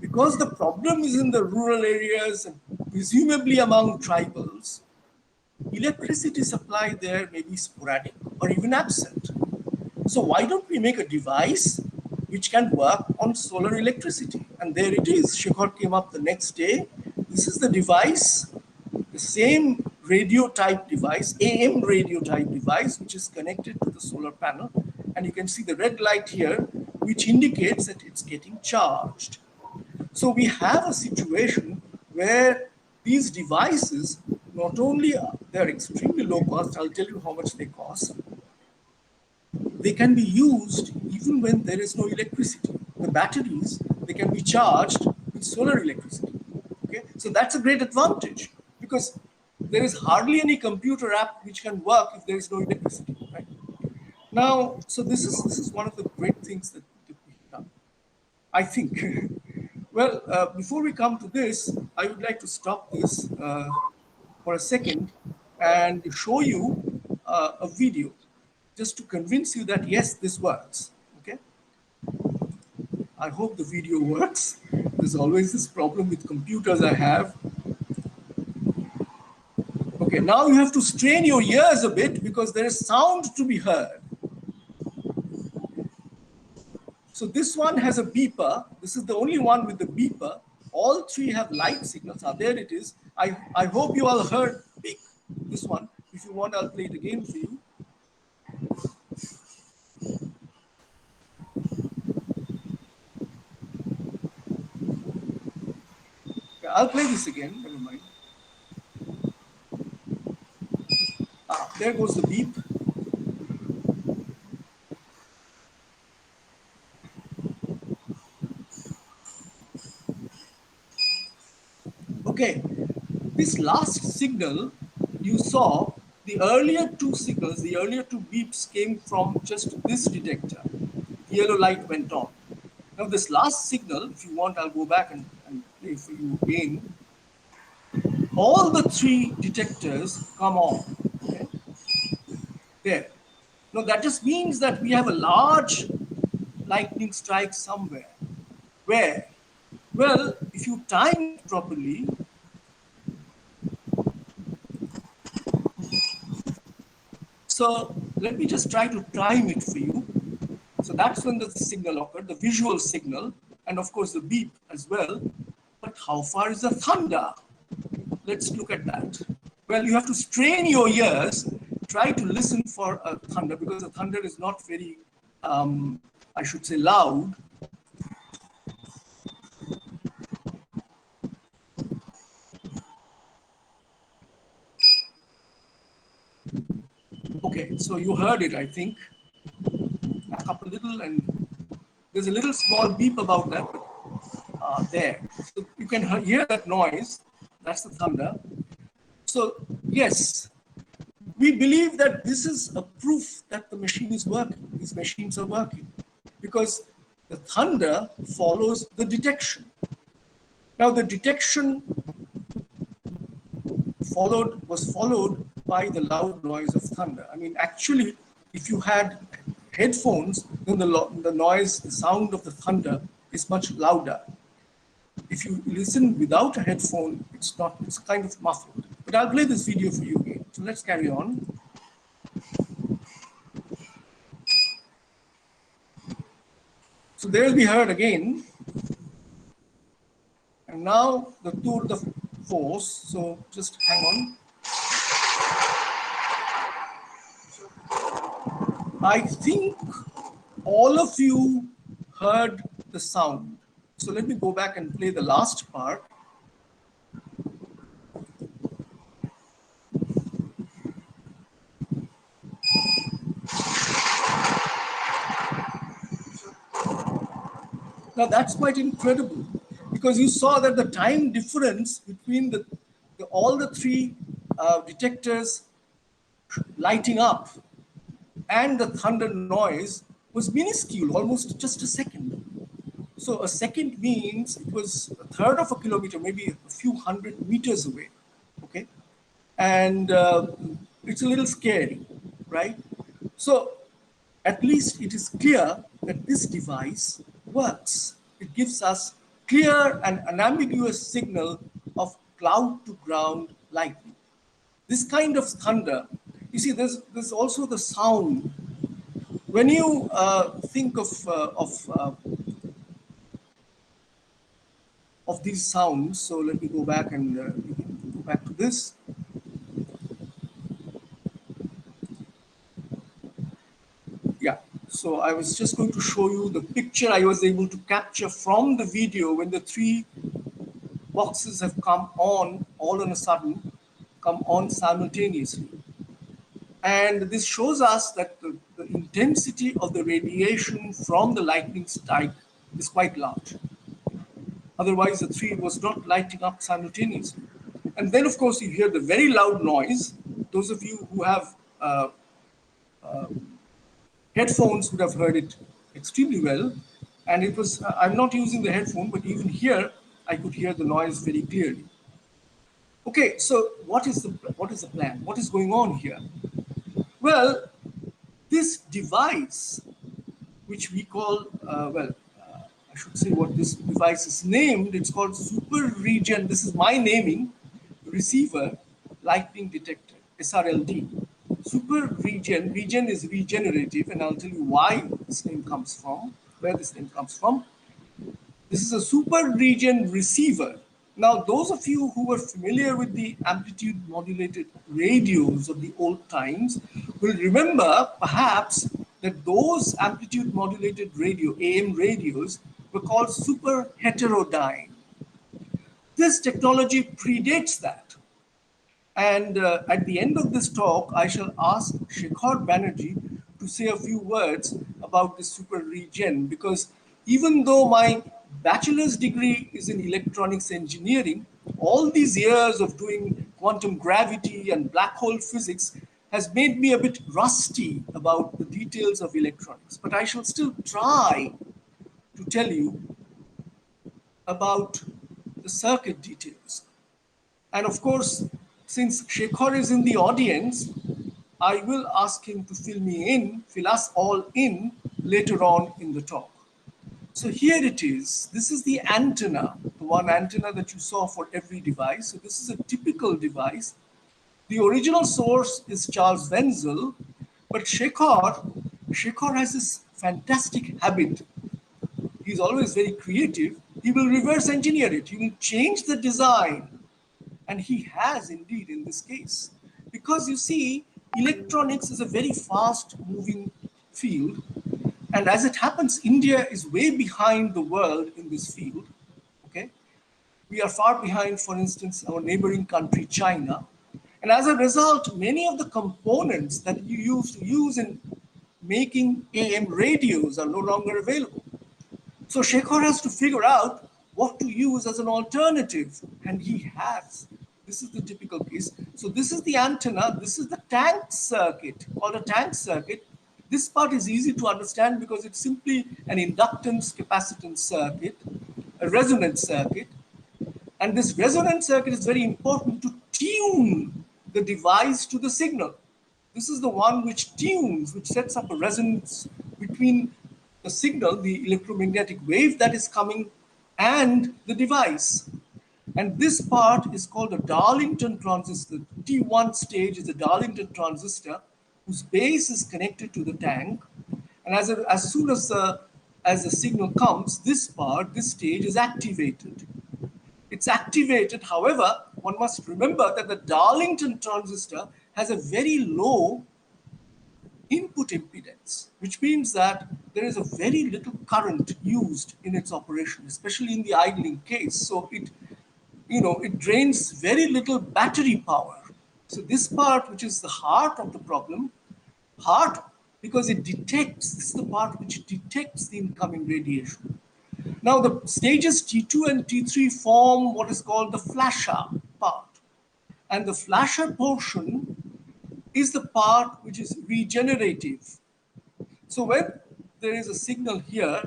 Because the problem is in the rural areas and presumably among tribals, electricity supply there may be sporadic or even absent. So why don't we make a device which can work on solar electricity? And there it is. Shekhar came up the next day. This is the device, the same radio type device, AM radio type device, which is connected to the solar panel. And you can see the red light here, which indicates that it's getting charged. So we have a situation where these devices, not only they're extremely low cost, I'll tell you how much they cost. they can be used even when there is no electricity. The batteries, they can be charged with solar electricity. Okay, so that's a great advantage because there is hardly any computer app which can work if there is no electricity, right? Now, so this is one of the great things that we have done, I think. Well, before we come to this, I would like to stop this for a second and show you a video just to convince you that yes, this works. Okay, I hope the video works. There's always this problem with computers I have. Okay, now you have to strain your ears a bit because there is sound to be heard. So this one has a beeper. This is the only one with the beeper. All three have light signals. Ah, there it is. I hope you all heard beep, this one. If you want, I'll play it again for you. Okay, I'll play this again. Never mind. Ah, there goes the beep. Okay, this last signal you saw, the earlier two signals, the earlier two beeps came from just this detector. The yellow light went on. Now this last signal, if you want, I'll go back and play for you again. All the three detectors come on. Okay? There. Now that just means that we have a large lightning strike somewhere. Where? Well, if you time it properly, so let me just try to time it for you. So that's when the signal occurred, the visual signal, and of course the beep as well. But how far is the thunder? Let's look at that. Well, you have to strain your ears, try to listen for a thunder because the thunder is not very, I should say, loud. Okay, so you heard it, I think. Back up a little, and there's a little small beep about that, but there. So you can hear that noise. That's the thunder. So yes, we believe that this is a proof that the machine is working. These machines are working because the thunder follows the detection. Now the detection was followed by the loud noise of thunder. I mean, actually, if you had headphones, then the noise, the sound of the thunder is much louder. If you listen without a headphone, it's not, it's kind of muffled. But I'll play this video for you again. So let's carry on. So there will be heard again. And now the tour de force. So just hang on. I think all of you heard the sound. So let me go back and play the last part. Now that's quite incredible because you saw that the time difference between all the three detectors lighting up and the thunder noise was minuscule, almost just a second. So a second means it was a third of a kilometer, maybe a few hundred meters away. Okay, and it's a little scary, right? So at least it is clear that this device works. It gives us clear and unambiguous signal of cloud to ground lightning. This kind of thunder, you see, there's also the sound. When you think of these sounds, so let me go back and go back to this. Yeah, so I was just going to show you the picture I was able to capture from the video when the three boxes have come on all on a sudden, come on simultaneously. And this shows us that in intensity of the radiation from the lightning strike is quite large. Otherwise, the tree was not lighting up simultaneously. And then, of course, you hear the very loud noise. Those of you who have headphones would have heard it extremely well. And it was, I'm not using the headphone, but even here, I could hear the noise very clearly. Okay, so what is the plan? What is going on here? Well, this device, which we call, I should say what this device is named. It's called Super Region. This is my naming, Receiver Lightning Detector, SRLD. Super region is regenerative, and I'll tell you why this name comes from, where this name comes from. This is a super region receiver. Now, those of you who were familiar with the amplitude modulated radios of the old times will remember perhaps that those amplitude modulated AM radios, were called super heterodyne. This technology predates that. And at the end of this talk, I shall ask Shekhar Banerjee to say a few words about this super regen, because even though my bachelor's degree is in electronics engineering, all these years of doing quantum gravity and black hole physics has made me a bit rusty about the details of electronics. But I shall still try to tell you about the circuit details. And of course, since Shekhar is in the audience, I will ask him to fill us all in later on in the talk. So here it is. This is the antenna, the one antenna that you saw for every device. So this is a typical device. The original source is Charles Wenzel, but Shekhar has this fantastic habit. He's always very creative. He will reverse engineer it. He will change the design. And he has indeed in this case. Because you see, electronics is a very fast moving field. And as it happens, India is way behind the world in this field. Okay, we are far behind, for instance, our neighboring country, China. And as a result, many of the components that you used to use in making AM radios are no longer available. So Shekhar has to figure out what to use as an alternative, and he has. This is the typical case. So this is the antenna. This is the tank circuit, called a tank circuit. This part is easy to understand because it's simply an inductance capacitance circuit, a resonance circuit. And this resonance circuit is very important to tune the device to the signal. This is the one which tunes, which sets up a resonance between the signal, the electromagnetic wave that is coming, and the device. And this part is called a Darlington transistor. T1 stage is a Darlington transistor whose base is connected to the tank. And as soon as the signal comes, this stage is activated. It's activated. However, one must remember that the Darlington transistor has a very low input impedance, which means that there is a very little current used in its operation, especially in the idling case. So it drains very little battery power. So this part, which is the heart of the problem, because it detects, this is the part which detects the incoming radiation. Now the stages T2 and T3 form what is called the flasher part. And the flasher portion is the part which is regenerative. So when there is a signal here,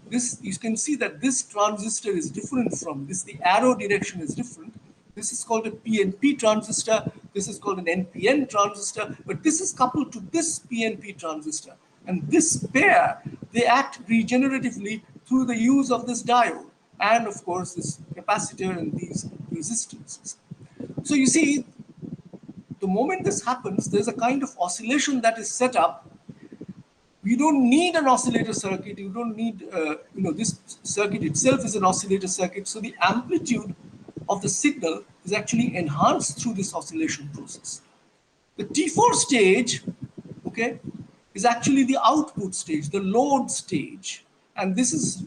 you can see that this transistor is different from this. The arrow direction is different. This is called a PNP transistor. This is called an NPN transistor. But this is coupled to this PNP transistor. And this pair, they act regeneratively through the use of this diode. And of course, this capacitor and these resistances. So you see, the moment this happens, there's a kind of oscillation that is set up. You don't need an oscillator circuit. You don't need, this circuit itself is an oscillator circuit. So the amplitude of the signal is actually enhanced through this oscillation process. The T4 stage, okay, is actually the output stage, the load stage. And this is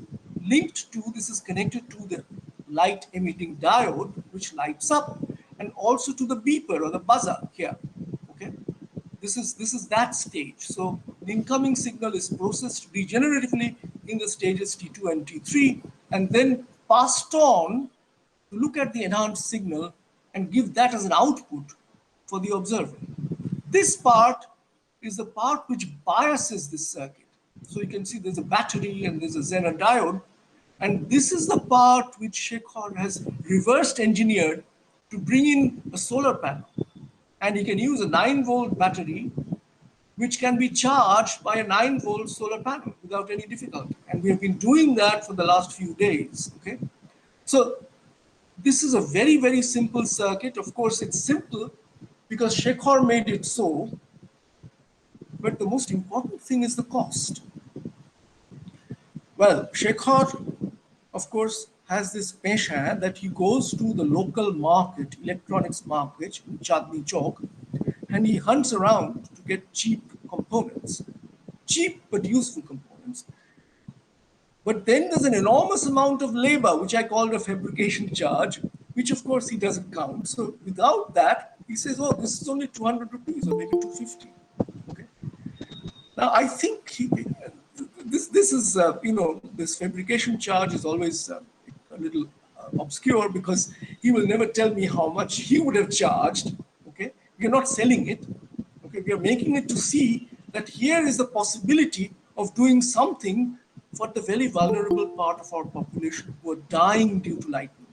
connected to the light emitting diode, which lights up, and also to the beeper or the buzzer here, okay? This is that stage. So the incoming signal is processed regeneratively in the stages T2 and T3, and then passed on to look at the enhanced signal and give that as an output for the observer. This part is the part which biases this circuit. So you can see there's a battery and there's a Zener diode, and this is the part which Shekhar has reversed engineered to bring in a solar panel. And he can use a 9-volt battery which can be charged by a 9-volt solar panel without any difficulty. And we have been doing that for the last few days. Okay, so this is a very, very simple circuit. Of course, it's simple because Shekhar made it so, but the most important thing is the cost. Well, Shekhar, of course, has this penchant that he goes to the local market, electronics market, in Chandni Chowk, and he hunts around to get cheap components, cheap but useful components. But then there's an enormous amount of labor, which I call a fabrication charge, which of course he doesn't count. So without that, he says, oh, this is only 200 rupees or maybe 250. Okay. Now I think this is, this fabrication charge is always a little obscure because he will never tell me how much he would have charged. Okay. We are not selling it. Okay. We are making it to see that here is the possibility of doing something for the very vulnerable part of our population who are dying due to lightning.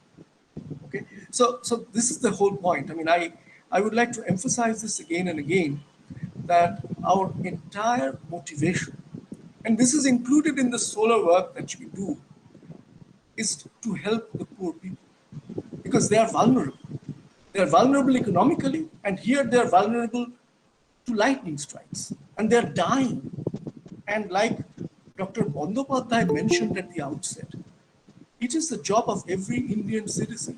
Okay, so this is the whole point. I mean, I would like to emphasize this again and again, that our entire motivation, and this is included in the solar work that we do, is to help the poor people because they are vulnerable. They are vulnerable economically, and here they are vulnerable to lightning strikes, and they're dying. And like Dr. Bandopadhyay mentioned at the outset, it is the job of every Indian citizen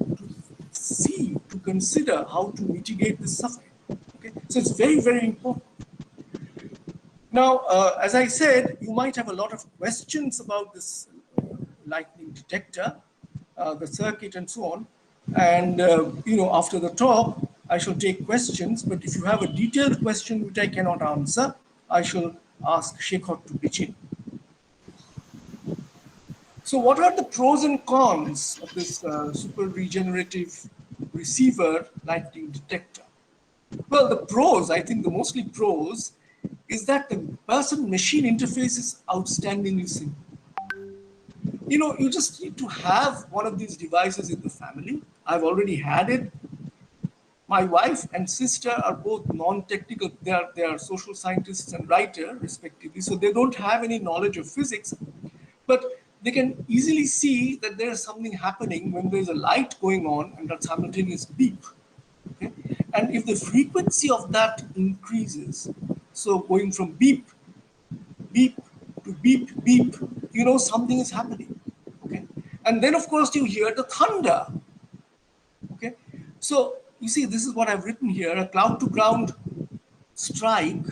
to consider how to mitigate this suffering. Okay? So it's very, very important. Now, as I said, you might have a lot of questions about this lightning detector, the circuit and so on. And, after the talk, I shall take questions, but if you have a detailed question which I cannot answer, I shall ask Shekhar to pitch in. So what are the pros and cons of this super regenerative receiver lightning detector? Well, the pros, I think the mostly pros, is that the person-machine interface is outstandingly simple. You just need to have one of these devices in the family. I've already had it. My wife and sister are both non-technical. They are social scientists and writer, respectively, so they don't have any knowledge of physics. But they can easily see that there is something happening when there's a light going on and that simultaneous beep. Okay? And if the frequency of that increases, so going from beep, beep to beep, beep, something is happening. Okay? And then, of course, you hear the thunder. Okay? So, you see, this is what I've written here. A cloud-to-ground strike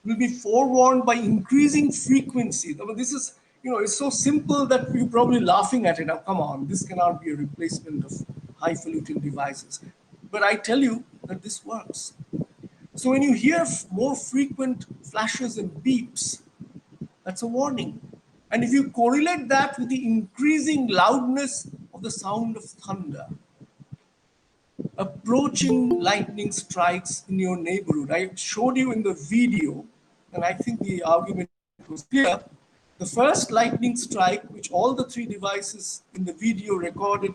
will be forewarned by increasing frequency. I mean, this is, it's so simple that you're probably laughing at it. Now, come on, this cannot be a replacement of highfalutin devices. But I tell you that this works. So when you hear more frequent flashes and beeps, that's a warning. And if you correlate that with the increasing loudness of the sound of thunder, approaching lightning strikes in your neighborhood. I showed you in the video, and I think the argument was clear. The first lightning strike, which all the three devices in the video recorded,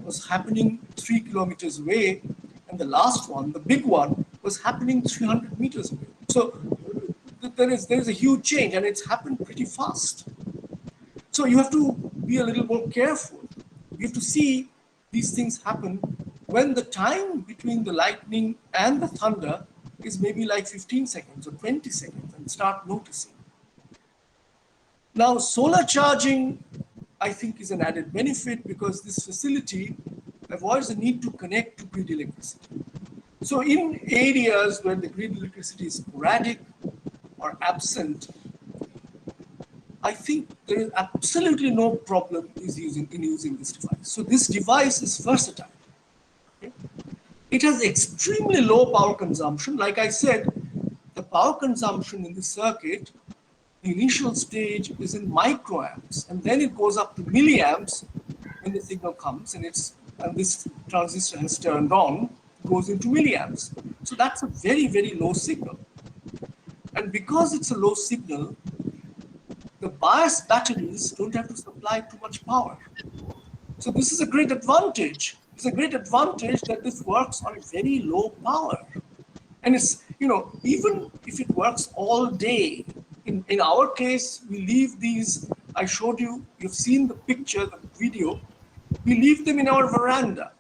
was happening 3 kilometers away, and the last one, the big one, was happening 300 meters away. So there is a huge change, and it's happened pretty fast. So you have to be a little more careful. You have to see these things happen when the time between the lightning and the thunder is maybe like 15 seconds or 20 seconds, and start noticing. Now, solar charging, I think, is an added benefit because this facility avoids the need to connect to grid electricity. So in areas where the grid electricity is sporadic or absent, I think there is absolutely no problem in using this device. So this device is versatile. Okay? It has extremely low power consumption. Like I said, the power consumption in the circuit, the initial stage is in microamps, and then it goes up to milliamps when the signal comes, and this transistor has turned on, goes into milliamps. So that's a very, very low signal. And because it's a low signal, the bias batteries don't have to supply too much power. So this is a great advantage. It's a great advantage that this works on very low power. And it's, even if it works all day, in our case, we leave these, I showed you, you've seen the picture, the video, we leave them in our veranda,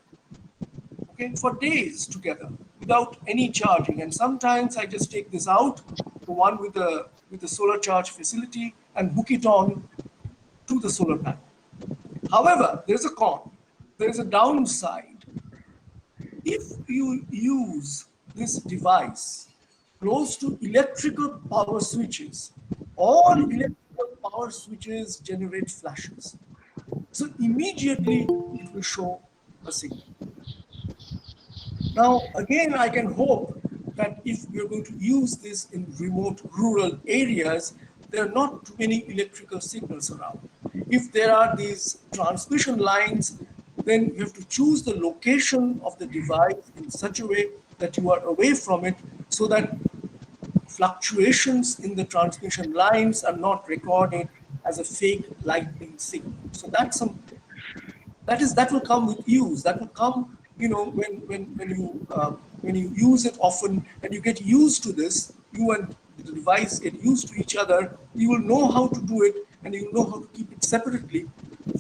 okay, for days together without any charging. And sometimes I just take this out, the one with the solar charge facility, and hook it on to the solar panel. However, there's a con, there's a downside. If you use this device close to electrical power switches, all electrical power switches generate flashes. So immediately it will show a signal. Now, again, I can hope that if we're going to use this in remote rural areas, there are not too many electrical signals around. If there are these transmission lines, then you have to choose the location of the device in such a way that you are away from it, so that fluctuations in the transmission lines are not recorded as a fake lightning signal. So that will come with use. That will come, when you use it often and you get used to this, you and the device get used to each other, you will know how to do it, and you will know how to keep it separately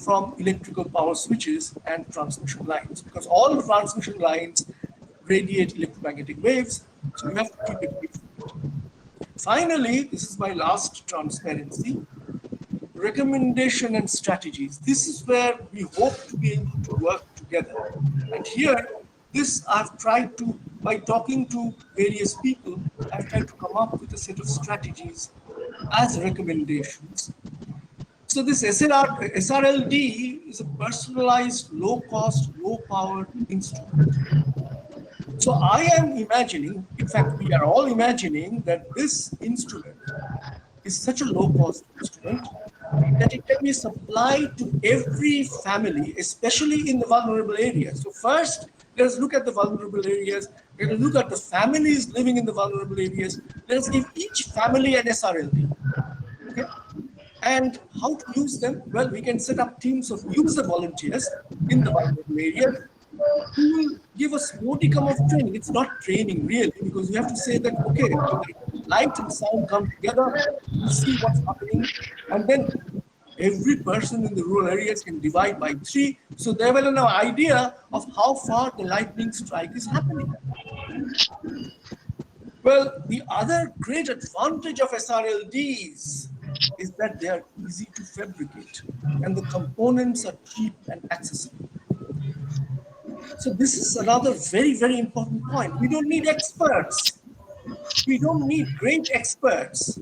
from electrical power switches and transmission lines, because all the transmission lines radiate electromagnetic waves, so you have to keep it different. Finally, this is my last transparency, recommendation and strategies. This is where we hope to be able to work together. And here, this I've tried to, by talking to various people, I've tried to come up with a set of strategies as recommendations. So this SRLD is a personalized, low-cost, low-power instrument. So I am imagining, in fact, we are all imagining that this instrument is such a low-cost instrument that it can be supplied to every family, especially in the vulnerable areas. So first, let's look at the vulnerable areas. Let us look at the families living in the vulnerable areas. Let us give each family an SRLD. Okay? And how to use them? Well, we can set up teams of user volunteers in the vulnerable areas who will give us modicum of training. It's not training really, because you have to say that, okay, light and sound come together, you see what's happening, and then every person in the rural areas can divide by 3, so they will have an idea of how far the lightning strike is happening. Well, the other great advantage of SRLDs is that they are easy to fabricate and the components are cheap and accessible. So this is another very, very important point. We don't need experts. We don't need great experts.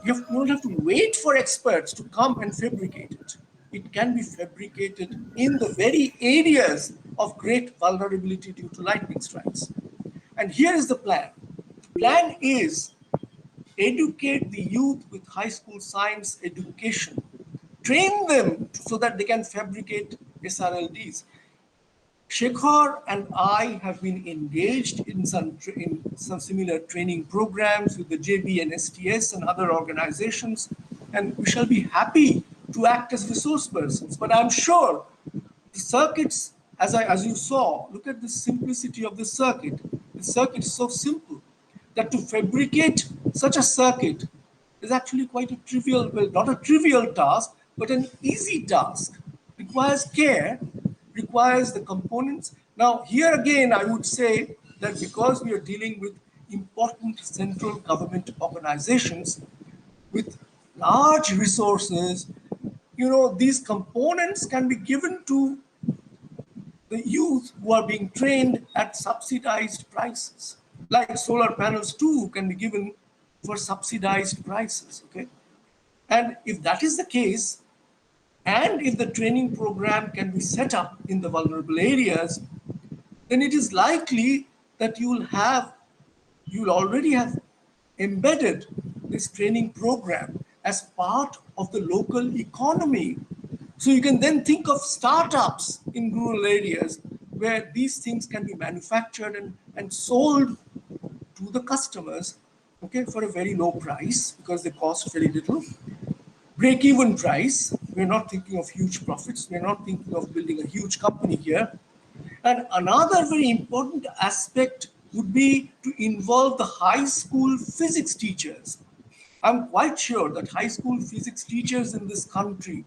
You don't have to wait for experts to come and fabricate it. It can be fabricated in the very areas of great vulnerability due to lightning strikes. And here is the plan. The plan is educate the youth with high school science education. Train them so that they can fabricate SRLDs. Shekhar and I have been engaged in some similar training programs with the JB and STS and other organizations, and we shall be happy to act as resource persons. But I'm sure the circuits, as you saw, look at the simplicity of the circuit. The circuit is so simple that to fabricate such a circuit is actually quite a trivial, well, not a trivial task, but an easy task. Requires care, requires the components. Now, here again, I would say that because we are dealing with important central government organizations with large resources, these components can be given to the youth who are being trained at subsidized prices. Like solar panels too can be given for subsidized prices, okay? And if that is the case, and if the training program can be set up in the vulnerable areas, then it is likely that you'll already have embedded this training program as part of the local economy. So you can then think of startups in rural areas where these things can be manufactured and sold to the customers, okay, for a very low price because they cost very little. Break-even price. We're not thinking of huge profits. We're not thinking of building a huge company here. And another very important aspect would be to involve the high school physics teachers. I'm quite sure that high school physics teachers in this country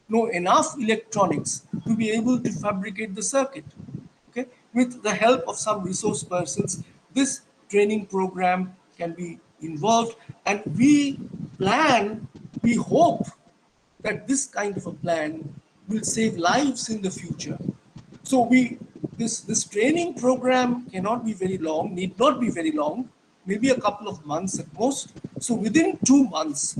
know enough electronics to be able to fabricate the circuit. Okay, with the help of some resource persons, this training program can be involved, and we hope that this kind of a plan will save lives in the future. So this training program cannot be very long, need not be very long, maybe a couple of months at most. So within 2 months,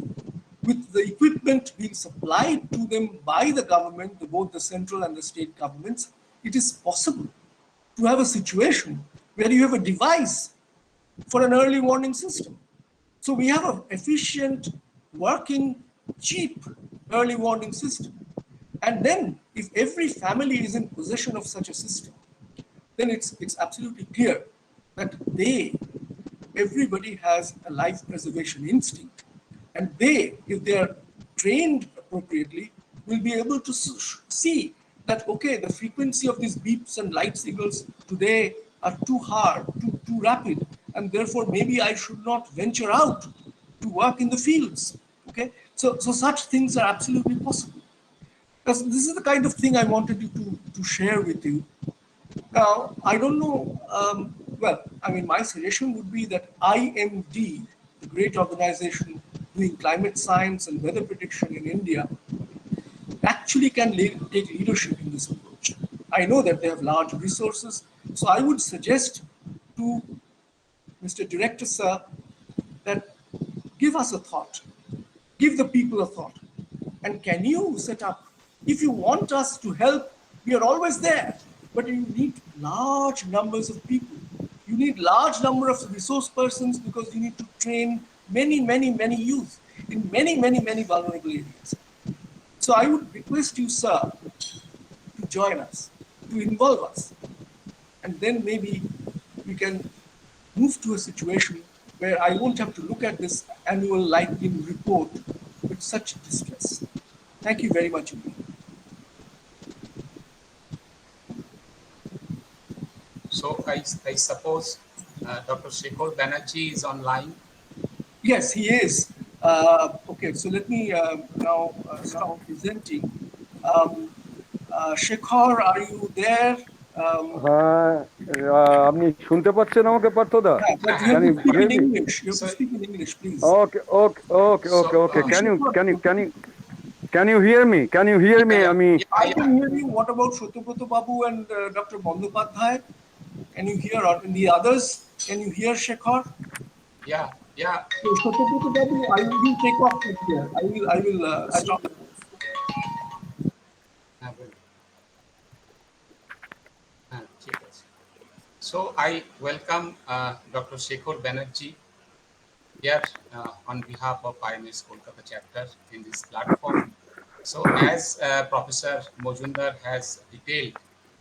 with the equipment being supplied to them by the government, both the central and the state governments, it is possible to have a situation where you have a device for an early warning system. So we have an efficient, working, cheap early warning system. And then if every family is in possession of such a system, then it's absolutely clear that everybody has a life preservation instinct. And if they are trained appropriately, will be able to see that, okay, the frequency of these beeps and light signals today are too hard, too rapid, and therefore maybe I should not venture out to work in the fields. Okay, so such things are absolutely possible. This is the kind of thing I wanted you to share with you. Now, I don't know, well, I mean, my suggestion would be that IMD, the great organization doing climate science and weather prediction in India, actually can take leadership in this approach. I know that they have large resources, so I would suggest to Mr. Director, sir, that give us a thought, give the people a thought. And can you set up, if you want us to help, we are always there, but you need large numbers of people. You need large number of resource persons because you need to train many youth in many vulnerable areas. So I would request you, sir, to join us, to involve us, and then maybe we can move to a situation where I won't have to look at this annual lightning report with such distress. Thank you very much indeed. So I suppose Dr. Shekhar Banerjee is online. Yes, he is. Okay, so let me now start presenting. Shekhar, are you there? আপনি শুনতে পাচ্ছেন আমাকে পার্থদা? Yeah, but you have Can to you speak hear in me? English. You have to speak in English, please. Okay. Can you hear me? Can you hear me? I can hear you. What about Shotoproto Babu and Dr. Bandopadhyay? Can you hear, or the others? Can you hear Shekhar? Yeah. So Shotoproto Babu, I will take off from here. I will stop. So I welcome Dr. Shekhar Banerjee here on behalf of IMS Kolkata chapter in this platform. So as Professor Mojumdar has detailed,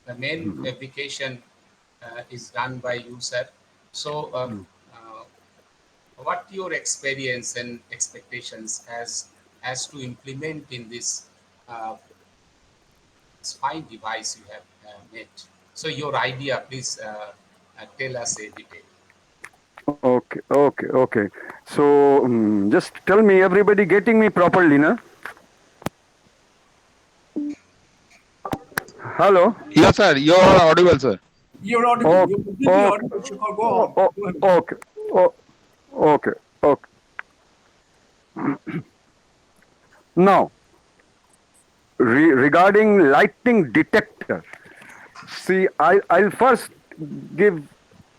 the main application is done by you, sir. So what your experience and expectations as to implement in this fine device you have made? So your idea, please tell us a detail. Okay. So just tell me, everybody getting me properly, na? Hello? Yes, sir. You are audible, sir. You're audible. You're completely audible. Shekhar, go on. Go ahead. Okay. Now, regarding lightning detector, see, I'll first give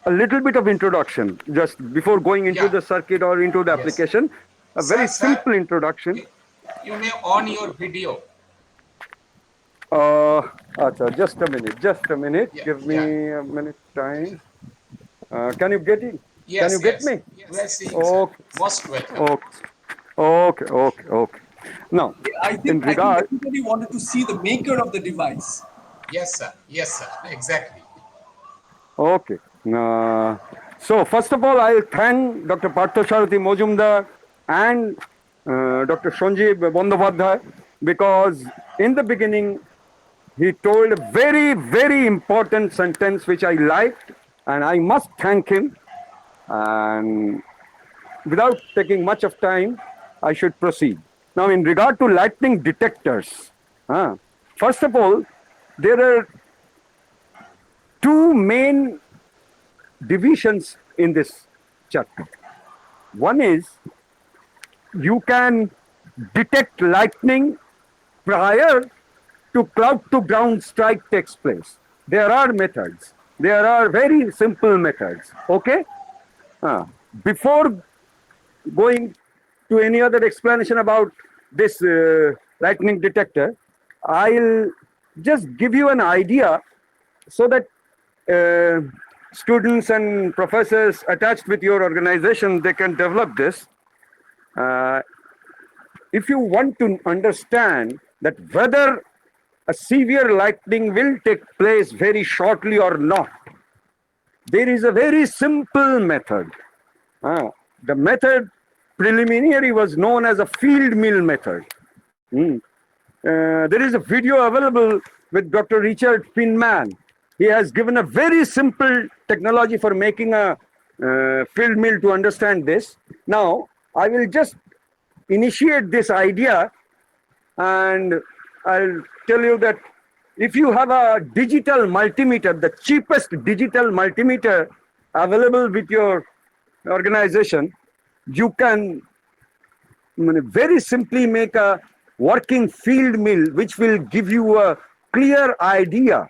a little bit of introduction just before going into the circuit or into the application. A very simple introduction. You may on your video. Just a minute. Yeah, Give me a minute time. Can you get it? Yes, you get yes. me? We are seeing, sir. Okay. Most welcome. Okay. Now, I in think regard, everybody wanted to see the maker of the device. Yes, sir. Yes, sir. Exactly. okay. So first of all, I'll thank Dr. Parthasarathi Mojumdar and Dr. Sanjeev Bandyopadhyay, because in the beginning he told a very, very important sentence which I liked, and I must thank him. And without taking much of time, I should proceed. Now, in regard to lightning detectors, first of all, there are two main divisions in this chapter. One is you can detect lightning prior to cloud to ground strike takes place. There are methods. There are very simple methods. Okay? Before going to any other explanation about this lightning detector, I'll just give you an idea so that students and professors attached with your organization, they can develop this. Uh, if you want to understand that whether a severe lightning will take place very shortly or not, there is a very simple method. The method preliminary was known as a field mill method. There is a video available with Dr. Richard Finman. He has given a very simple technology for making a field mill to understand this. Now, I will just initiate this idea, and I'll tell you that if you have a digital multimeter, the cheapest digital multimeter available with your organization, you can very simply make a working field mill which will give you a clear idea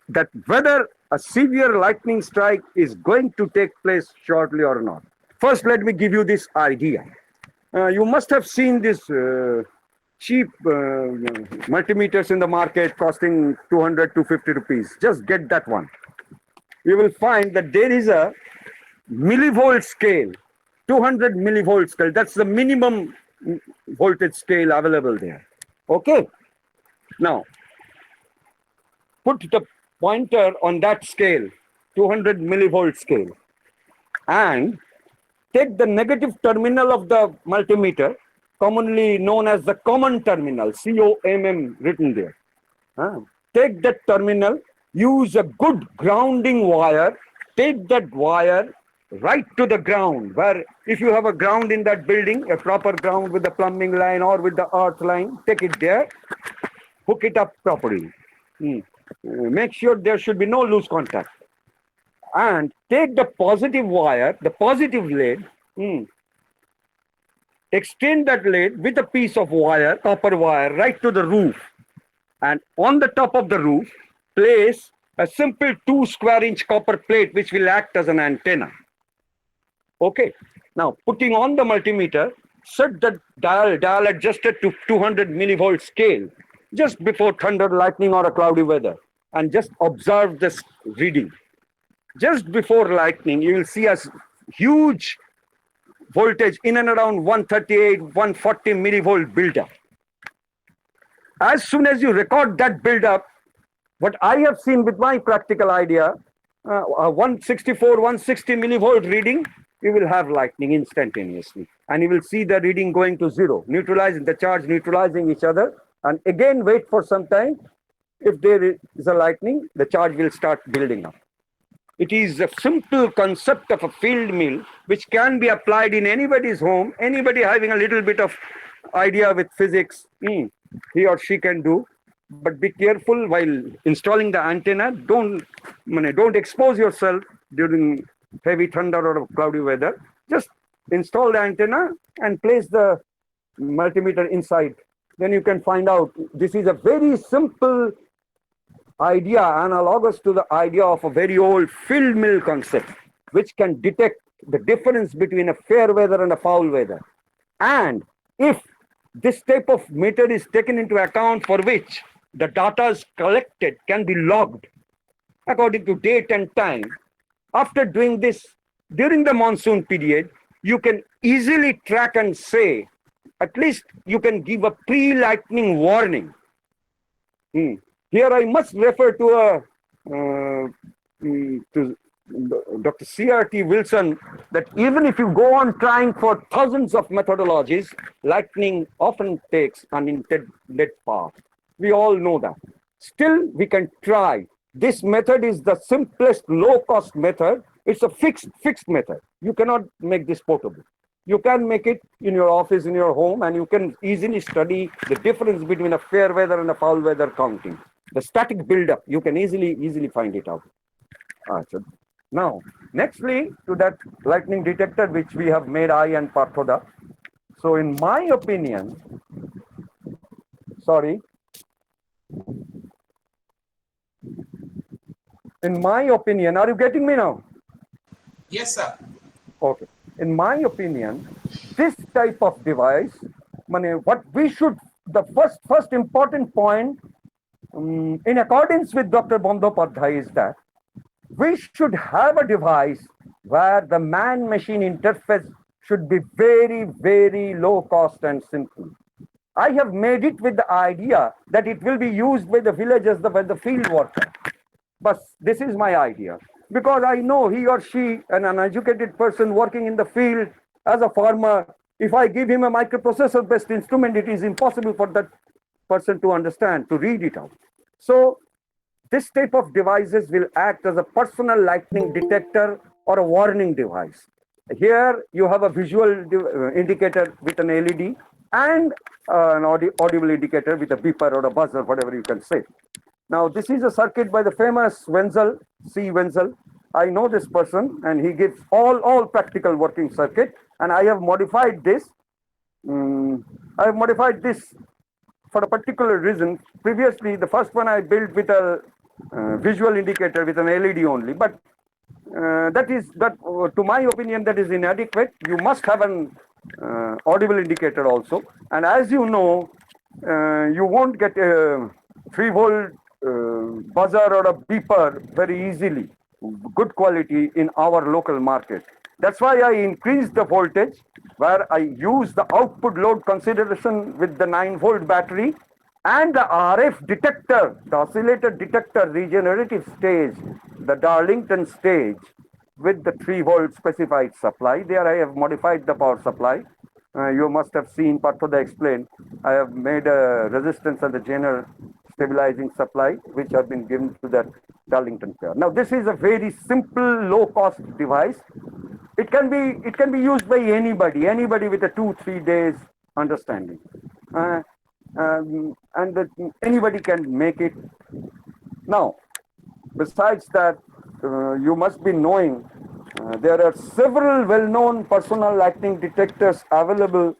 that whether a severe lightning strike is going to take place shortly or not. First, let me give you this idea. You must have seen this cheap multimeters in the market costing 200 to 50 rupees. Just get that one. You will find that there is a millivolt scale, 200 millivolt scale. That's the minimum voltage scale available there. Okay. Now, put the pointer on that scale, 200 millivolt scale, and take the negative terminal of the multimeter, commonly known as the common terminal, COMM written there. Take that terminal, use a good grounding wire, take that wire right to the ground, where if you have a ground in that building, a proper ground with the plumbing line or with the earth line, take it there, hook it up properly. Make sure there should be no loose contact. And take the positive wire, the positive lead, extend that lead with a piece of wire, copper wire, right to the roof. And on the top of the roof, place a simple 2 square inch copper plate which will act as an antenna. Okay. Now, putting on the multimeter, set the dial adjusted to 200 millivolt scale just before thunder, lightning, or a cloudy weather, and just observe this reading. Just before lightning, you will see a huge voltage in and around 138, 140 millivolt buildup. As soon as you record that buildup, what I have seen with my practical idea, 164, 160 millivolt reading, you will have lightning instantaneously. And you will see the reading going to zero, neutralizing the charge, neutralizing each other. And again, wait for some time. If there is a lightning, the charge will start building up. It is a simple concept of a field mill which can be applied in anybody's home, anybody having a little bit of idea with physics, he or she can do. But be careful while installing the antenna. Don't expose yourself during heavy thunder or cloudy weather. Just install the antenna and place the multimeter inside. Then you can find out. This is a very simple idea, analogous to the idea of a very old field mill concept, which can detect the difference between a fair weather and a foul weather. And if this type of meter is taken into account, for which the data is collected can be logged according to date and time. After doing this during the monsoon period, you can easily track and say, at least you can give a pre-lightning warning. Here I must refer to to Dr. C.R.T. Wilson, that even if you go on trying for thousands of methodologies, lightning often takes unintended path. We all know that. Still, we can try. This method is the simplest, low-cost method. It's a fixed method. You cannot make this portable. You can make it in your office, in your home, and you can easily study the difference between a fair weather and a foul weather counting. The static buildup, you can easily find it out. So now, nextly to that lightning detector which we have made, I and Parthoda. So in my opinion, are you getting me now? Yes, sir. Okay. In my opinion, this type of device, what we should, the first important point, in accordance with Dr. Bandyopadhyay, is that we should have a device where the man-machine interface should be very, very low cost and simple. I have made it with the idea that it will be used by the villagers, by the field worker. But this is my idea, because I know he or she, an uneducated person working in the field as a farmer, if I give him a microprocessor-based instrument, it is impossible for that person to understand, to read it out. So this type of devices will act as a personal lightning detector or a warning device. Here you have a visual indicator with an LED and an audible indicator with a beeper or a buzzer, whatever you can say. Now, this is a circuit by the famous Wenzel, C. Wenzel. I know this person, and he gives all practical working circuit, and I have modified this. I have modified this for a particular reason. Previously, the first one I built with a visual indicator with an LED only, but to my opinion, that is inadequate. You must have an audible indicator also, and as you know, you won't get a 3-volt buzzer or a beeper very easily, good quality in our local market. That's why I increased the voltage, where I use the output load consideration with the 9-volt battery and the RF detector, the oscillator detector regenerative stage, the Darlington stage, with the 3-volt specified supply. There I have modified the power supply. You must have seen Parthoda explain. I have made a resistance and the general stabilizing supply, which have been given to that Darlington pair. Now, this is a very simple, low-cost device. It can be used by anybody with a 2-3 days understanding, anybody can make it. Now, besides that, you must be knowing there are several well-known personal lightning detectors available,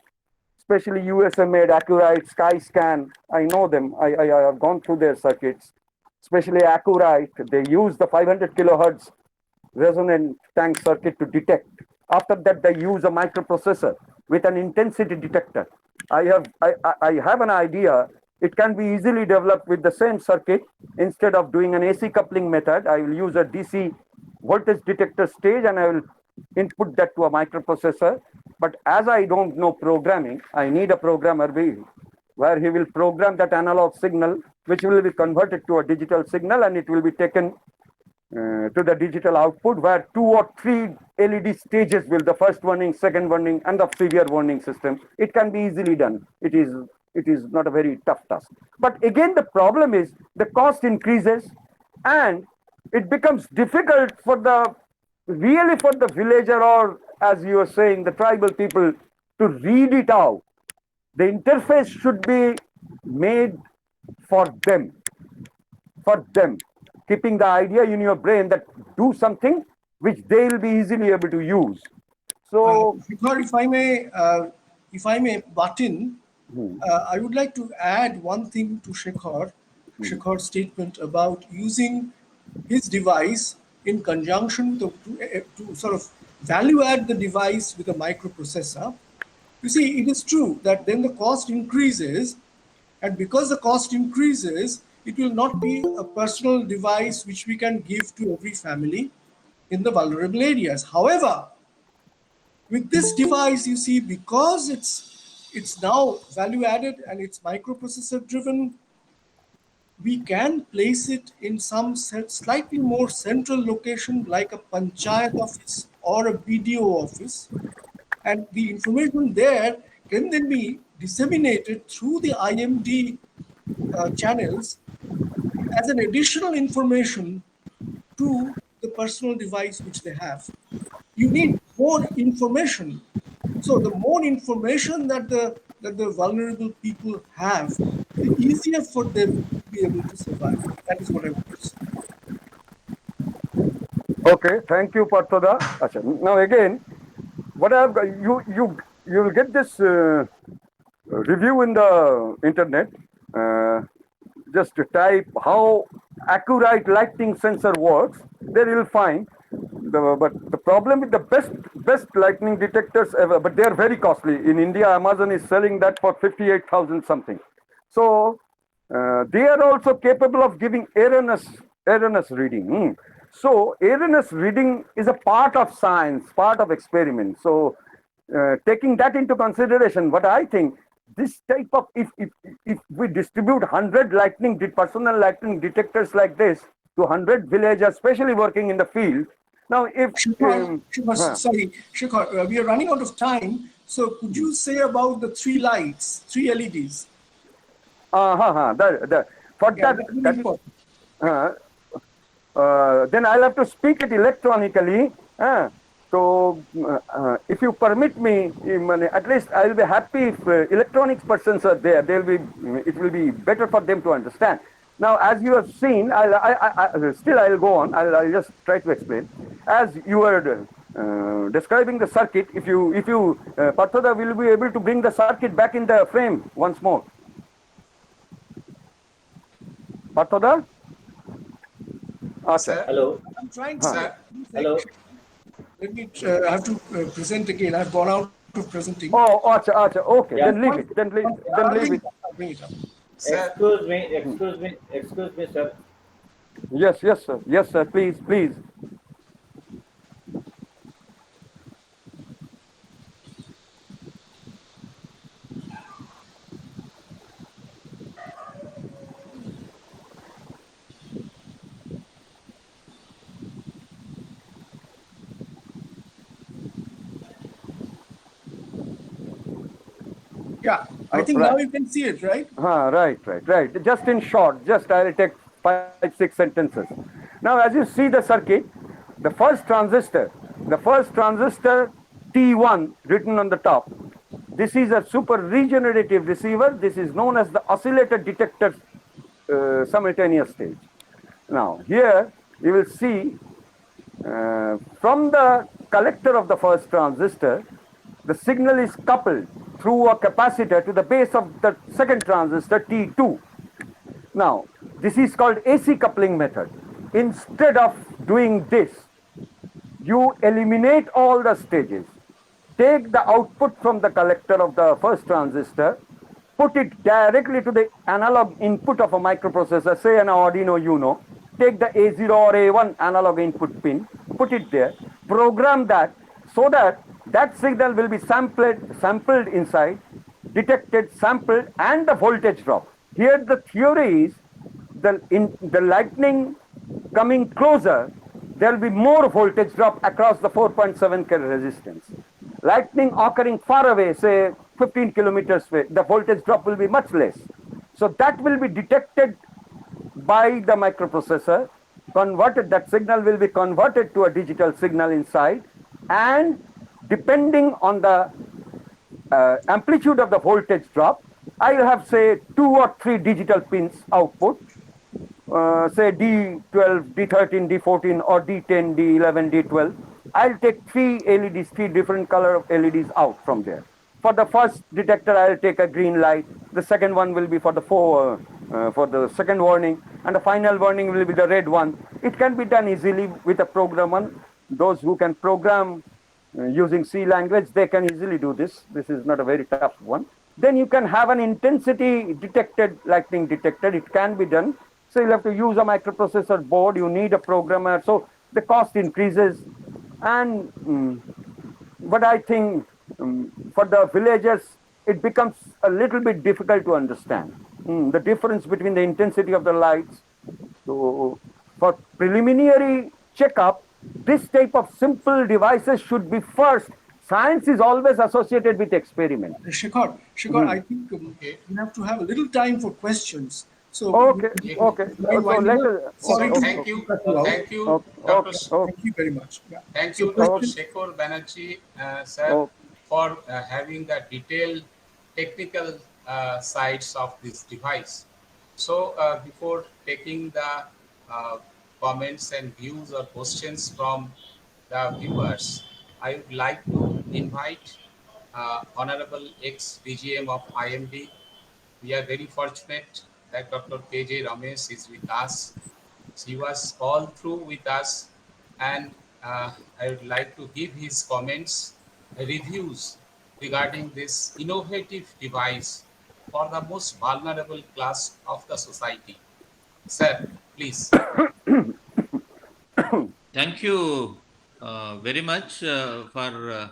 especially USA-made, Accurite, Skyscan. I know them. I have gone through their circuits, especially Accurite. They use the 500 kilohertz resonant tank circuit to detect. After that, they use a microprocessor with an intensity detector. I have an idea. It can be easily developed with the same circuit. Instead of doing an AC coupling method, I will use a DC voltage detector stage and I will input that to a microprocessor. But as I don't know programming, I need a programmer where he will program that analog signal, which will be converted to a digital signal, and it will be taken to the digital output, where 2 or 3 LED stages will, the first warning, second warning, and the severe warning system. It can be easily done. It is not a very tough task. But again, the problem is the cost increases, and it becomes difficult for the villager, or as you were saying, the tribal people, to read it out. The interface should be made for them, keeping the idea in your brain that do something which they will be easily able to use. So, Shikhar, if I may butt in, I would like to add one thing to Shikhar's statement about using his device in conjunction to sort of value add the device with a microprocessor. You see, it is true that then the cost increases, and because the cost increases, it will not be a personal device which we can give to every family. in the vulnerable areas. However, with this device, you see, because it's now value added and it's microprocessor driven, we can place it in some slightly more central location like a panchayat office or a BDO office, and the information there can then be disseminated through the IMD channels as an additional information to the personal device which they have. You need more information. So the more information that the vulnerable people have, the easier for them to be able to survive. That is what I want to say. Okay, thank you, Parthoda. Acha, now again, what I've got, you will get this review in the internet. Just to type how accurate lighting sensor works, there you will find. But the problem with the best lightning detectors ever, but they are very costly. In India, Amazon is selling that for 58,000 something. So they are also capable of giving erroneous reading. So erroneous reading is a part of science, part of experiment. So taking that into consideration, what I think, this type of, if we distribute 100 personal lightning detectors like this to 100 villages, especially working in the field. Now, if Shikhar, we are running out of time. So could you say about the three lights, three LEDs? Then I'll have to speak it electronically. So, if you permit me, at least I'll be happy if electronics persons are there. It will be better for them to understand. Now, as you have seen, I'll go on. I'll just try to explain. As you were describing the circuit, if you Parthoda will be able to bring the circuit back in the frame once more. Parthoda? Sir? Hello. I'm trying to. Hello. Let me. I have to present again. I've gone out of presenting. Oh, acha. Okay, Yeah. then leave it. Then leave it. I'll bring it up. Excuse me, sir. Yes, sir. Yes, sir. Please. Yeah, I think now you can see it, right? Right. Just in short, I'll take 5-6 sentences. Now, as you see the circuit, the first transistor T1 written on the top. This is a super regenerative receiver. This is known as the oscillator detector simultaneous stage. Now, here you will see from the collector of the first transistor, the signal is coupled through a capacitor to the base of the second transistor T2. Now, this is called AC coupling method. Instead of doing this, you eliminate all the stages. Take the output from the collector of the first transistor, put it directly to the analog input of a microprocessor, say an Arduino Uno. Take the A0 or A1 analog input pin, put it there, program that so that signal will be sampled inside, detected, sampled, and the voltage drop. Here the theory is the lightning coming closer, there will be more voltage drop across the 4.7 K resistance. Lightning occurring far away, say 15 kilometers away, the voltage drop will be much less. So that will be detected by the microprocessor, that signal will be converted to a digital signal inside, and depending on the amplitude of the voltage drop, I will have say 2 or 3 digital pins output, say D12, D13, D14 or D10, D11, D12. I'll take 3 LEDs, 3 different color of LEDs out from there. For the first detector, I'll take a green light. The second one will be for the second warning, and the final warning will be the red one. It can be done easily with a programmer. Those who can program using C language, they can easily do this. This is not a very tough one. Then you can have an intensity detected lightning detector. It can be done. So you'll have to use a microprocessor board. You need a programmer. So the cost increases, and what I think for the villagers, it becomes a little bit difficult to understand the difference between the intensity of the lights. So, for preliminary checkup, this type of simple devices should be first. Science is always associated with experiment. Shikhar, I think Okay. we have to have a little time for questions. So, Okay, Ye- okay. mind So winding let up? us. So Sorry to cut you out. thank you, Okay, Dr. okay, okay, Thank you very much. Yeah. Thank So, you, Dr. question. Shekhar Banerjee, sir, okay. for having the detailed technical sides of this device. So, before taking the uh, comments and views or questions from the viewers, I would like to invite Honorable ex-DGM of IMD. We are very fortunate that Dr. KJ Ramesh is with us. He was all through with us, and I would like to give his comments, reviews regarding this innovative device for the most vulnerable class of the society. Sir, please. Thank you very much for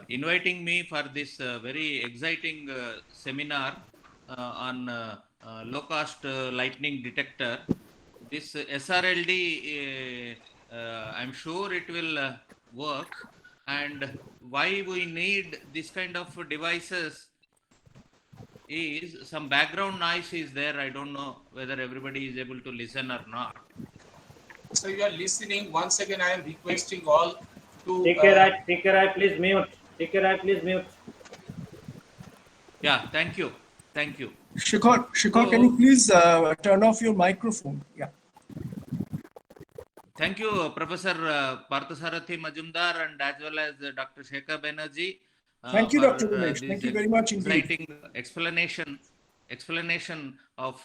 inviting me for this very exciting seminar on low cost lightning detector. This SRLD, I'm sure it will work. And why we need this kind of devices is some background noise is there. I don't know whether everybody is able to listen or not. So you are listening. Once again, I am requesting all to. Take a right, please mute. Take a right, please mute. Yeah, thank you. Thank you. Shikhar, can you So, please turn off your microphone? Yeah. thank you, Professor Parthasarathi Majumdar, and as well as Dr. Shekhar Banerjee Thank you, for Dr. Ramesh. this Thank you very much indeed. exciting explanation of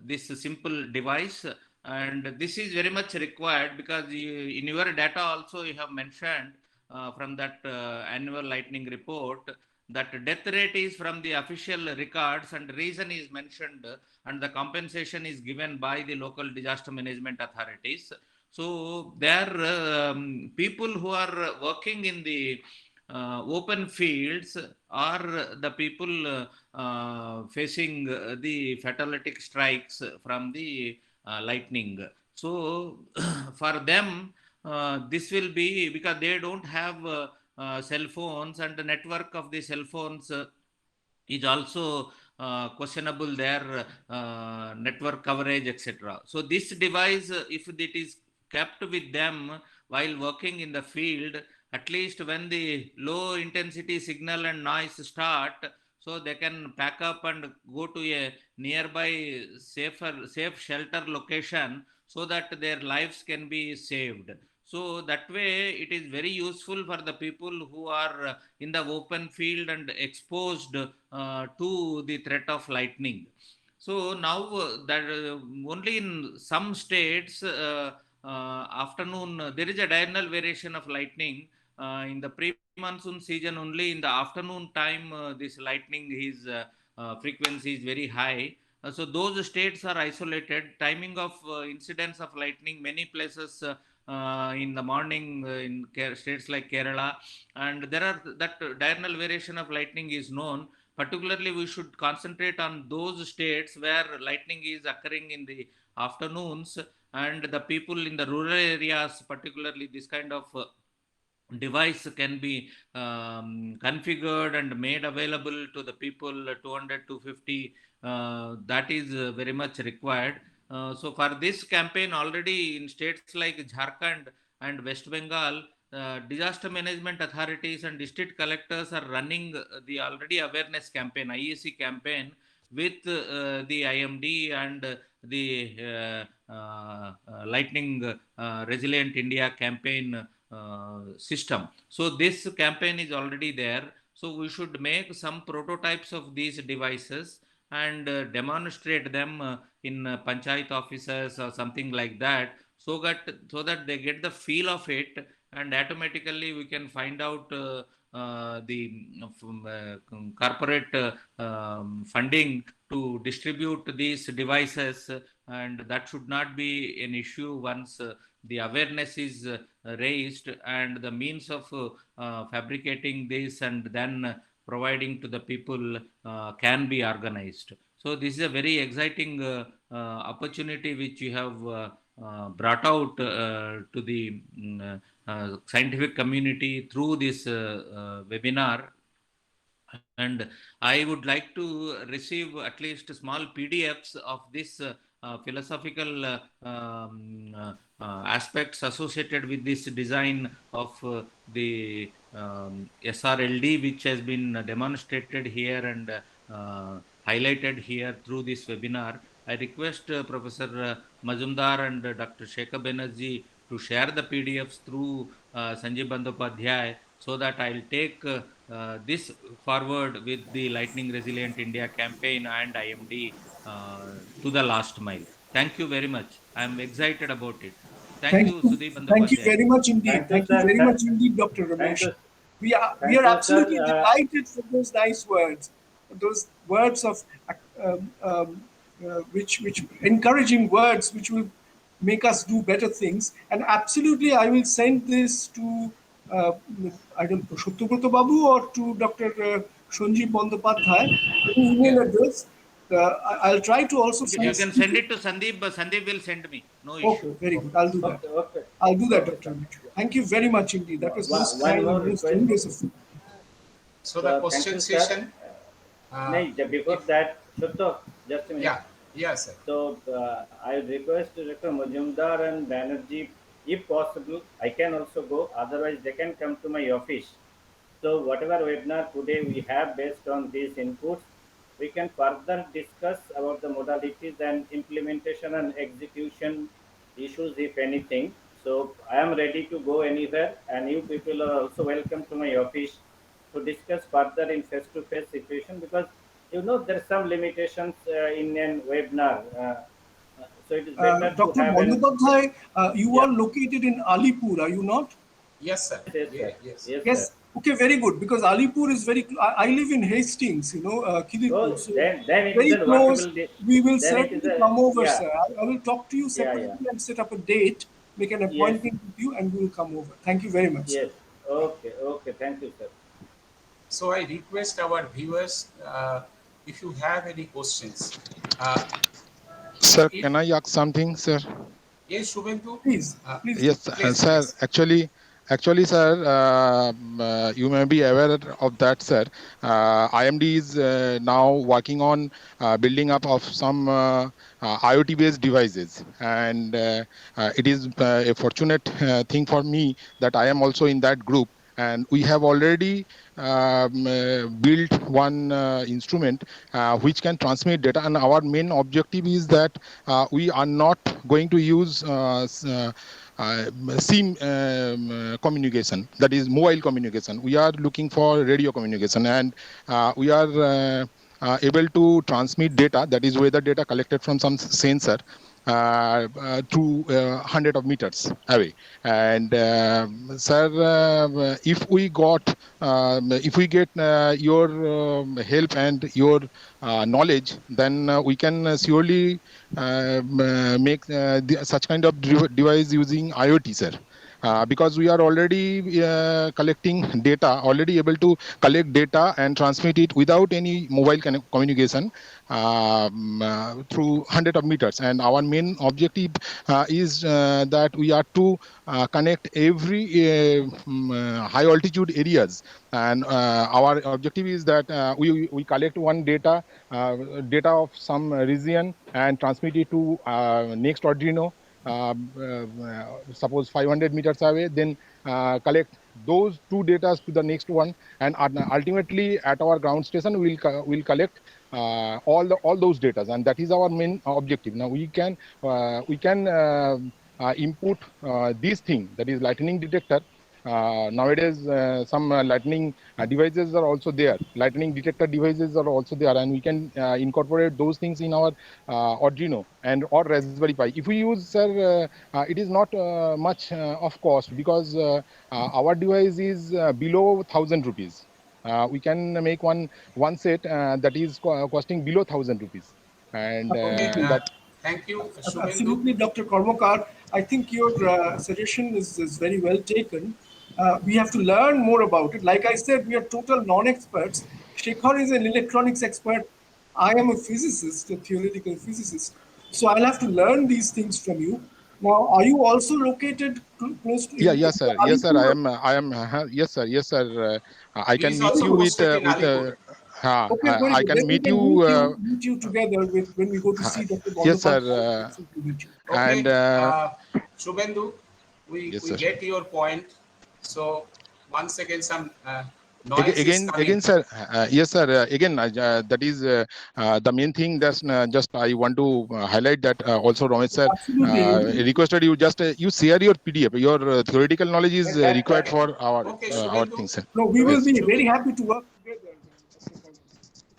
this simple device. And this is very much required because in your data also you have mentioned from that annual lightning report that death rate is from the official records, and reason is mentioned, and the compensation is given by the local disaster management authorities. So there are people who are working in the open fields are the people facing the fatalistic strikes from the lightning. So for them, this will be because they don't have cell phones, and the network of the cell phones is also questionable, their network coverage, etc. So this device, if it is kept with them while working in the field, at least when the low intensity signal and noise start, so they can pack up and go to a nearby safe shelter location so that their lives can be saved. So that way it is very useful for the people who are in the open field and exposed to the threat of lightning. So now that only in some states afternoon there is a diurnal variation of lightning in the pre-monsoon season. Only in the afternoon time this lightning is frequency is very high. So those states are isolated. Timing of incidence of lightning many places in the morning in states like Kerala, and there are that diurnal variation of lightning is known. Particularly, we should concentrate on those states where lightning is occurring in the afternoons, and the people in the rural areas, particularly this kind of device can be configured and made available to the people 200 to 50. That is very much required. So for this campaign, already in states like Jharkhand and West Bengal, disaster management authorities and district collectors are running the already awareness campaign, IEC campaign, with the IMD and the Lightning Resilient India campaign system. So this campaign is already there. So we should make some prototypes of these devices and demonstrate them in panchayat offices or something like that, so that they get the feel of it, and automatically we can find out the corporate funding to distribute these devices, and that should not be an issue once the awareness is raised, and the means of fabricating this and then providing to the people can be organized. So this is a very exciting opportunity which you have brought out to the scientific community through this webinar. And I would like to receive at least small PDFs of this philosophical aspects associated with this design of the SRLD, which has been demonstrated here and highlighted here through this webinar. I request Professor Mazumdar and Dr. Shekhar Banerjee to share the PDFs through Sanjay Bandyopadhyay, so that I'll take this forward with the Lightning Resilient India campaign and IMD to the last mile. Thank you very much. I am excited about it. Thank Thank you, you. Sudhir Thank you Bandyopadhyay. very much indeed. Thank you, Thank you sir. very much indeed, Dr. Thank Ramesh. you. We Thank are you, sir. absolutely delighted for those nice words, those words of which encouraging words, which will make us do better things. And absolutely, I will send this to uh, I don't know, Satyabrat Babu or to Dr. Sanjeev Bandyopadhyay, email Yeah. address. I'll try to also You send. can send it to Sandeep. Sandeep will send me. No issue. Okay, very good. I'll do that. Okay, okay, I'll do that, okay, Dr. sir. Ramesh. Thank you very much indeed. That was most One kind more and most request. generous of you. So the Thank question you, sir. session, Before if, that, Shutto, just a minute. yeah, yeah, sir. So I request Dr. Majumdar and Banerjee, if possible, I can also go. Otherwise, they can come to my office. So whatever webinar today we have based on these inputs, we can further discuss about the modalities and implementation and execution issues, if anything. So I am ready to go anywhere, and you people are also welcome to my office to discuss further in face-to-face situation, because there's some limitations in an webinar. So it is better to Dr. have an Bandyopadhyay, you yeah. are located in Alipur, are you not? Yes, sir. Yes, Yeah, sir. yes. Yes, sir. Yes. Okay, very good. Because Alipur is very. I live in Hastings, Kidipur. So So then it is very a close. workable day. We will Then it is certainly a come over, yeah, sir. I will talk to you yeah, yeah. separately and set up a date, make an Yes, appointment with you, and we will come over. Thank you very much, sir. yes. Okay, okay. Thank you, sir. So I request our viewers, if you have any questions, uh, Sir, if can I ask something, sir? yes, Shubhendu, Please, uh, please do. Yes, please, sir. please. Actually, sir, you may be aware of that, sir. IMD is now working on building up of some IoT-based devices, and it is a fortunate thing for me that I am also in that group. And we have already built one instrument which can transmit data. And our main objective is that we are not going to use SIM communication, that is mobile communication. We are looking for radio communication, and we are able to transmit data, that is weather data collected from some sensor to hundred of meters away. And sir, if we get your help and your knowledge, then we can surely make such kind of device using IoT, sir. Because we are already collecting data, already able to collect data and transmit it without any mobile communication through hundred of meters. And our main objective is that we are to connect every high altitude areas. And our objective is that we collect one data of some region and transmit it to next Arduino, suppose 500 meters away, then collect those two data to the next one, and ultimately at our ground station we'll collect all those data, and that is our main objective. Now we can input this thing, that is lightning detector. Nowadays some lightning devices are also there, lightning detector devices are also there, and we can incorporate those things in our Arduino and or Raspberry Pi. If we use, sir, it is not much of cost, because our device is below 1,000 rupees. We can make one set that is costing below 1,000 rupees, and Okay, Absolutely. that thank you, Shubhendu. Absolutely, Dr. Kormakar. I think your suggestion is very well taken. We have to learn more about it. Like I said, we are total non-experts. Shekhar is an electronics expert. I am a physicist, a theoretical physicist. So I'll have to learn these things from you. Now, are you also located close to Yeah, in yes, sir. Yes, sir. Alipur? I am. Yes, sir. Yes, sir. I He can is meet also you posted in Alipur. Okay, very I good. can Then we meet can you. meet you together with when we go to see Dr. Yes, Bandopal. sir. To meet you. And Okay, Shubhendu, yes, we sir. get your point. So once again, some noise is Again, coming. sir. Yes, sir. Again, that is the main thing. That's just I want to highlight that also, Ramesh sir Absolutely. requested you just you share your PDF. Your theoretical knowledge is required That for okay, our Shubhendu. thing, sir. No, we will Yes. be very Shubhendu. happy to work together.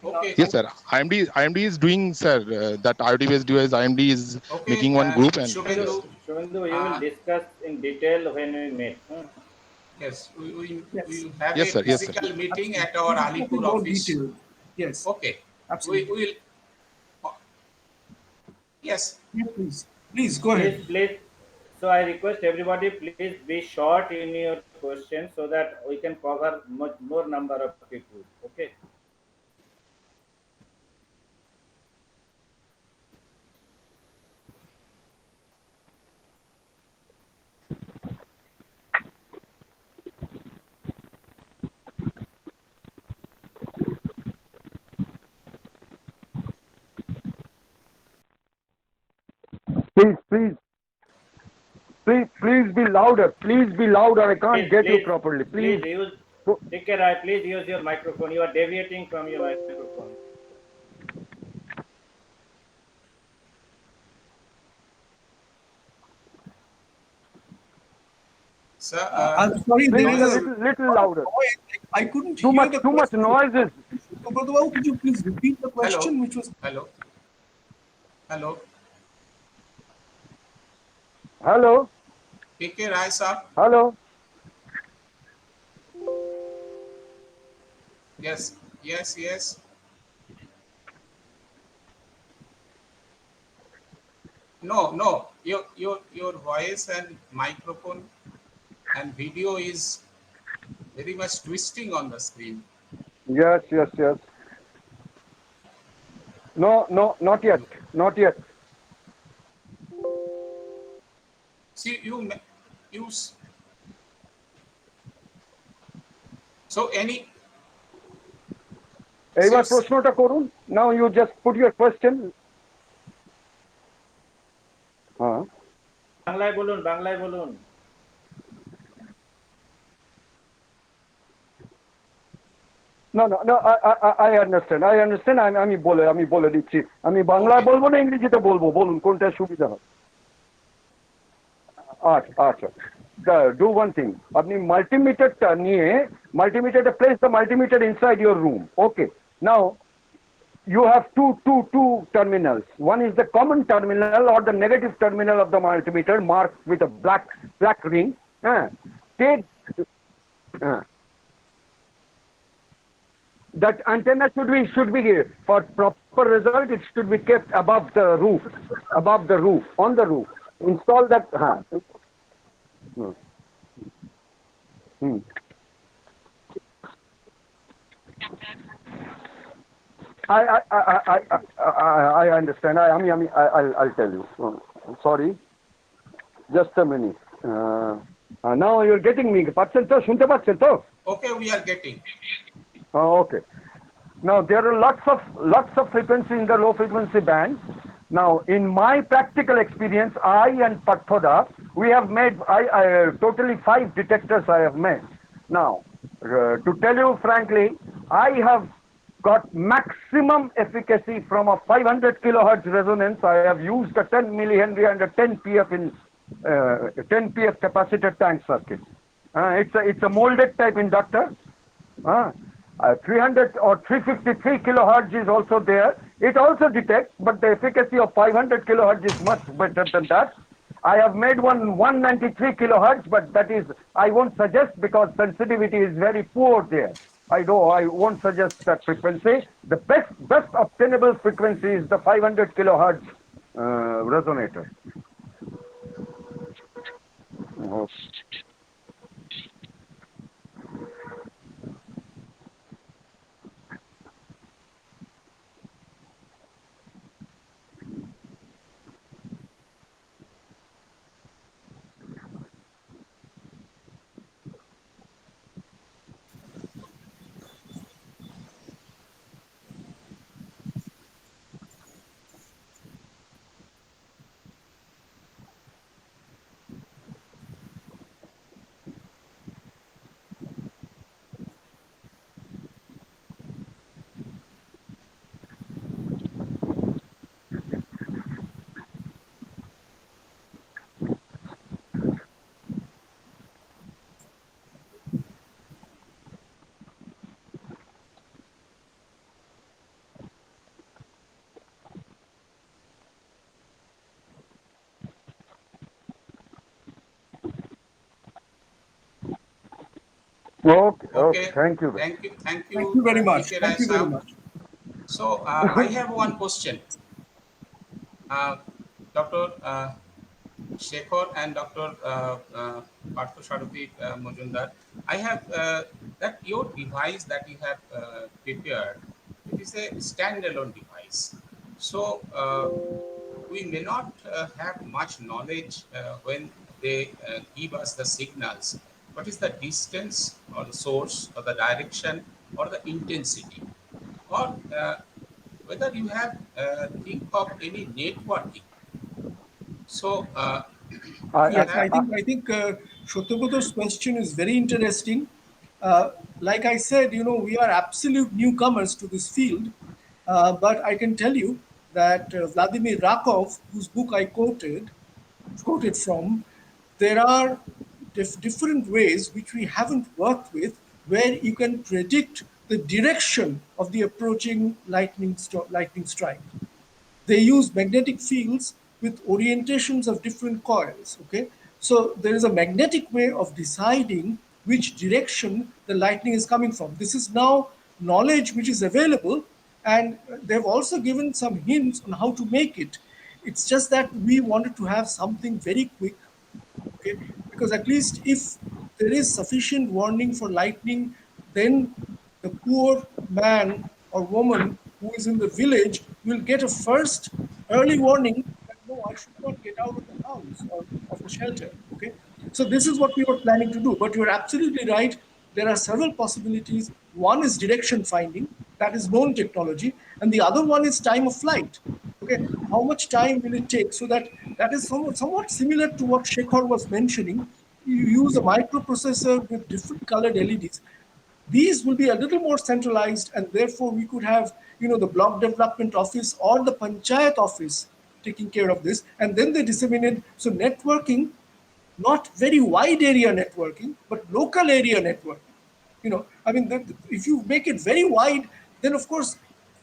Okay, Yes, sir. IMD is doing, sir, that IoT based device. IMD is okay, making one group, and yes, Shubhendu. Shubhendu, you will Uh, discuss in detail when we meet. yes, Yes, we have yes, a sir. Yes, sir. physical meeting absolutely. at our We'll discuss in Alipur more office. detail. Yes, Okay, we absolutely. will. Yes, Yes, please. Please go ahead. Please. So I request everybody, please be short in your questions so that we can cover much more number of people. Okay. Please be louder. Please be louder. I can't Please, get you please, properly. Please. please use. Take care. I please use your microphone. You are deviating from your microphone. sir. I'm sorry, there Please is a a Noise. little louder. noise. I couldn't hear the Too much question. noises. Prabhu, could you please repeat the Hello, question, which was hello, hello. Hello. Take care, Rai sir. Hello. Yes, yes, yes. No, no. Your voice and microphone and video is very much twisting on the screen. Yes. No, not yet. You Not yet. see you. So any এবার so প্রশ্নটা করুন। Now you just put your question. হ্যাঁ। বাংলায় বলুন, বাংলায় বলুন। No, I understand. আমি বলে দিচ্ছি। আমি বাংলায় okay. বলবো না ইংরেজিতে বলবো, বলুন কোনটা সুবিধা হয়। আচ্ছা। Do one thing. আপনি মাল্টিমিটারটা নিয়ে place the multimeter inside your room. Okay. Now you have two terminals. One is the common terminal or the negative terminal of the multimeter marked with a black ring. Take that antenna should be for proper result. It should be kept above the roof, on the roof. Install that. I understand. I'll tell you. Sorry, just a minute. Now you're getting me. পাচ্ছেন তো? শুনতে পাচ্ছেন তো? Okay, we are getting. Okay. Now there are lots of frequency in the low frequency band. Now in my practical experience, I and Pathoda, we have made totally 5 detectors I have made. Now to tell you frankly, I have got maximum efficacy from a 500 kilohertz resonance. I have used a 10 millihenry and a 10 pf in 10 pf capacitor tank circuit. It's a molded type inductor. 300 or 353 kilohertz is also there. It also detects, but the efficacy of 500 kilohertz is much better than that. I have made one 193 kilohertz, but that is, I won't suggest because sensitivity is very poor there. I won't suggest that frequency. The best obtainable frequency is the 500 kilohertz resonator. Oh, okay, okay. Okay. Thank you. Thank Thank you, you very much. TK Thank Rai you very Saab. much. So I have one question. Dr. Shekhar and Dr. Partho Saruthi Majumdar, I have that your device that you have prepared, it is a standalone device. So we may not have much knowledge when they give us the signals. What is the distance or the source or the direction or the intensity? Or whether you have think of any networking. So you I, Yes, have I think Shotopoto's question is very interesting. Like I said, we are absolute newcomers to this field, but I can tell you that Vladimir Rakov, whose book I quoted from, there are different ways which we haven't worked with, where you can predict the direction of the approaching lightning strike. They use magnetic fields with orientations of different coils. Okay, so there is a magnetic way of deciding which direction the lightning is coming from. This is now knowledge which is available, and they've also given some hints on how to make it. It's just that we wanted to have something very quick, okay, because at least if there is sufficient warning for lightning, then the poor man or woman who is in the village will get a first early warning that no, I should not get out of the house or of the shelter. Okay, so this is what we were planning to do, but you're absolutely right. There are several possibilities. One is direction finding, that is known technology, and the other one is time of flight. Okay, how much time will it take? So that is somewhat similar to what Shekhar was mentioning. You use a microprocessor with different colored LEDs. These will be a little more centralized, and therefore we could have, the block development office or the panchayat office taking care of this, and then they disseminate. So networking, not very wide area networking, but local area networking. I mean, if you make it very wide, then of course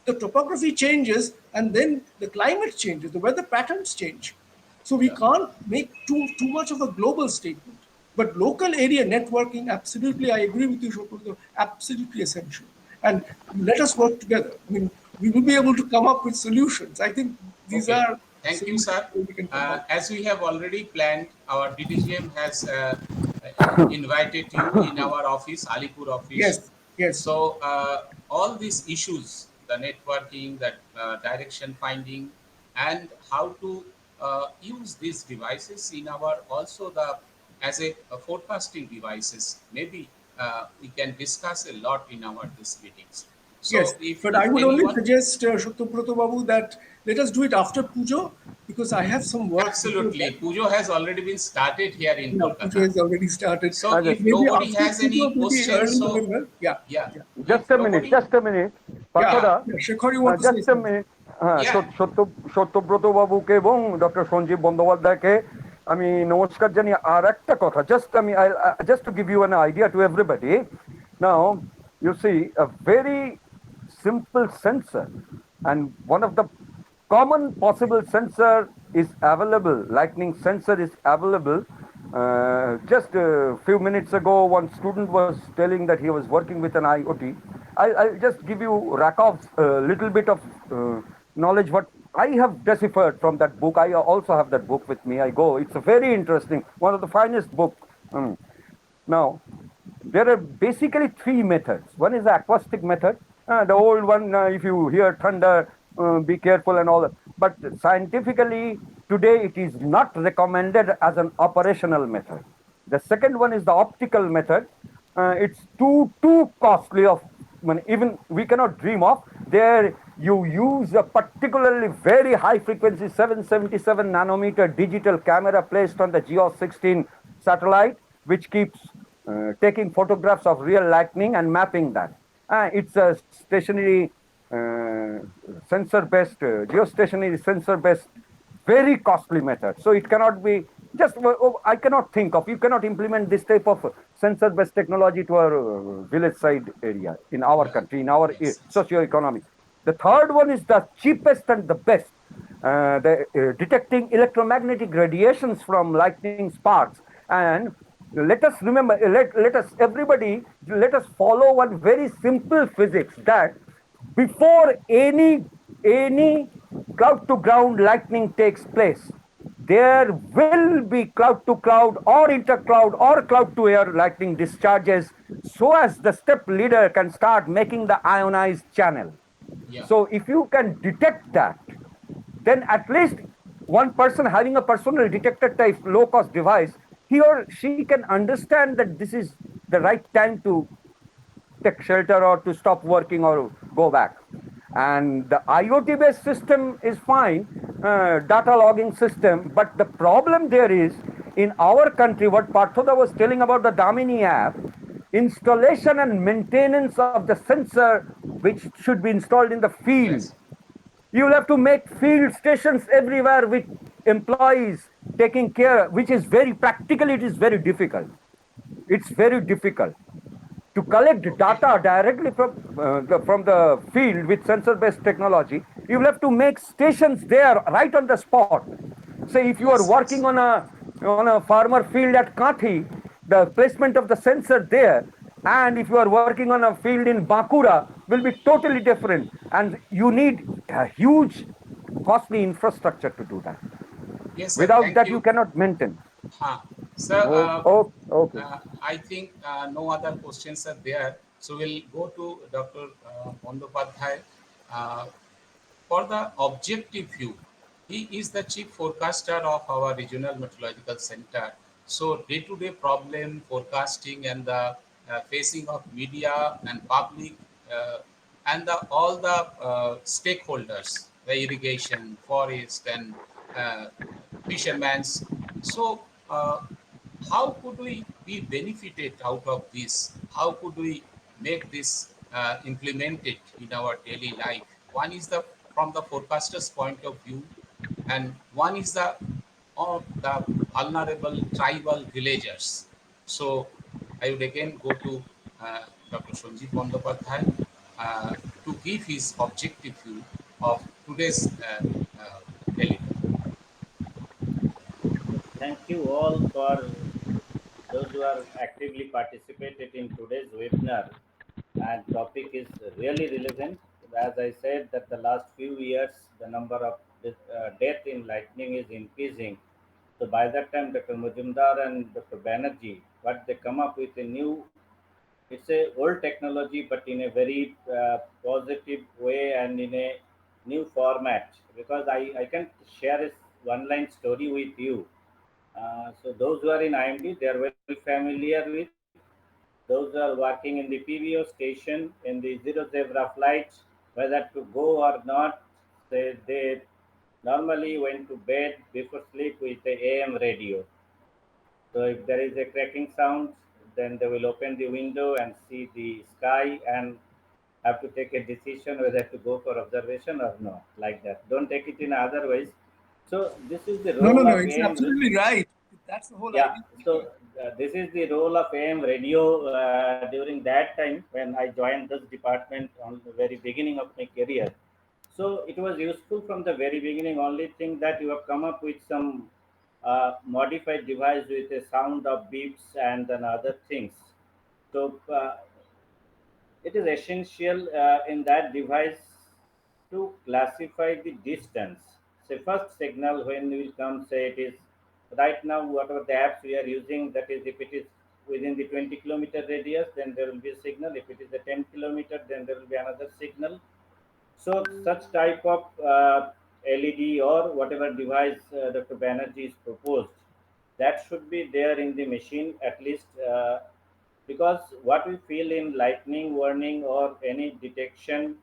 the topography changes, and then the climate changes, the weather patterns change. So we yeah. can't make too much of a global statement. But local area networking, absolutely, I agree with you, Shoto, absolutely essential. And let us work together. I mean, we will be able to come up with solutions. I think these Okay. are Thank you, solutions sir. that we can come up. As we have already planned, our DDGM has invited you in our office, Alipur office. Yes, yes, So all these issues, the networking, that direction finding, and how to use these devices in our also the as a forecasting devices. Maybe we can discuss a lot in our these meetings. yes. So But I if would only anyone. suggest, Shuktoprato Babu, that let us do it after Pujo, because I have some work before Absolutely. that. Pujo has already been started here in Yeah, Pujo Kolkata. has already started. So if Maybe nobody after has any Pujo, maybe questions, early so November. Yeah, yeah, yeah, if just a minute, nobody, just a minute. yeah. yeah, Parthoda, Yeah, Shekhar, you want to say just a something? minute. yeah, Satyabrata বাবুকে এবং doctor Sanjeev বন্দ্যোপাধ্যায়কে আমি নমস্কার জানিয়ে আর একটা কথা just আমি just to give you an idea to everybody now you see a very simple sensor, and one of the common possible sensor is available, lightning sensor is available. Just a few minutes ago one student was telling that he was working with an IoT. I'll just give you Rakov's little bit of knowledge what I have deciphered from that book. I also have that book with me. I go. It's a very interesting, one of the finest book. Now, there are basically three methods. One is the acoustic method, the old one. If you hear thunder, be careful and all that. But scientifically, today it is not recommended as an operational method. The second one is the optical method. It's too costly of, even we cannot dream of. There you use a particularly very high frequency 777 nanometer digital camera placed on the GEOS 16 satellite, which keeps taking photographs of real lightning and mapping that. It's a stationary sensor based, geostationary sensor based, very costly method. So it cannot be just, I cannot think of, you cannot implement this type of sensor based technology to our village side area in our Yeah. country, in our Yes. socio-economic. The third one is the cheapest and the best. Detecting electromagnetic radiations from lightning sparks. And let us remember, let us, everybody, let us follow one very simple physics, that before any cloud to ground lightning takes place, there will be cloud to cloud or intercloud or cloud to air lightning discharges, so as the step leader can start making the ionized channel. Yeah. So if you can detect that, then at least one person having a personal detector type low cost device, he or she can understand that this is the right time to take shelter or to stop working or go back. And the IoT based system is fine, data logging system, but the problem there is, in our country, what Parthoda was telling about the Damini app, installation and maintenance of the sensor which should be installed in the field. Yes. You will have to make field stations everywhere with employees taking care, which is very practically, it is very difficult. It's very difficult to collect Okay. data directly from the field with sensor based technology. You will have to make stations there right on the spot. Say if you are Yes. working Yes. on a farmer field at Kathi, the placement of the sensor there, and if you are working on a field in Bakura, will be totally different, and you need a huge costly infrastructure to do that. Yes, sir. Without Thank that you you. cannot maintain. Sir, Okay. I think no other questions are there. So we'll go to Dr. Bandopadhyay. Uh, for the objective view, he is the chief forecaster of our regional meteorological center. So day-to-day problem forecasting and the facing of media and public and all the stakeholders, the irrigation, forest, and uh, fishermen's. So how could we be benefited out of this? How could we make this implemented in our daily life? One is the from the forecaster's point of view, and one is the of the vulnerable tribal villagers. So I would again go to Dr. Sanjeev Bandopadhyay to give his objective view of today's daily life. Thank you all for those who are actively participated in today's webinar. And topic is really relevant. As I said that the last few years, the number of death in lightning is increasing. So by that time, Dr. Mujumdar and Dr. Banerjee, what they come up with a new, it's a old technology, but in a very positive way and in a new format. Because I can share a one-line story with you. So those who are in IMD, they are well familiar with. Those who are working in the PVO station in the zero zebra flight, whether to go or not, they normally went to bed before sleep with the AM radio. So if there is a cracking sound, then they will open the window and see the sky and have to take a decision whether to go for observation or not, like that. Don't take it in other ways. So this is the No, no, role no. of It's AM. absolutely right. That's the whole Yeah, idea behind. so this is the role of AM radio during that time when I joined this department on the very beginning of my career. So it was useful from the very beginning. Only thing that you have come up with some modified device with a sound of beeps and then other things. So it is essential in that device. to classify the distance. Say first signal when we will come, say it is right now whatever the apps we are using, that is if it is within the 20-kilometer radius, then there will be a signal. If it is a 10-kilometer, then there will be another signal. So such type of LED or whatever device Dr. Banerjee is proposed, that should be there in the machine at least, because what we feel in lightning warning or any detection,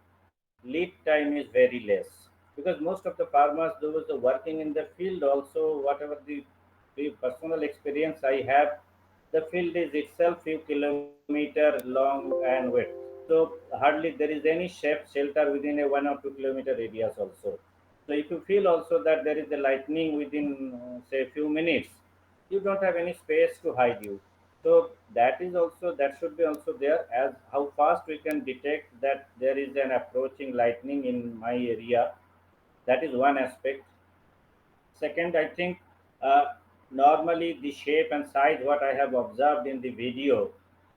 lead time is very less. Because most of the farmers, those are working in the field also, whatever the personal experience I have, the field is itself few kilometer long and width. So hardly there is any shelter within a 1 or 2 kilometer radius also. So if you feel also that there is a lightning within say a few minutes, you don't have any space to hide you. So that is also, that should be also there, as how fast we can detect that there is an approaching lightning in my area. That is one aspect. Second, I think normally the shape and size what I have observed in the video,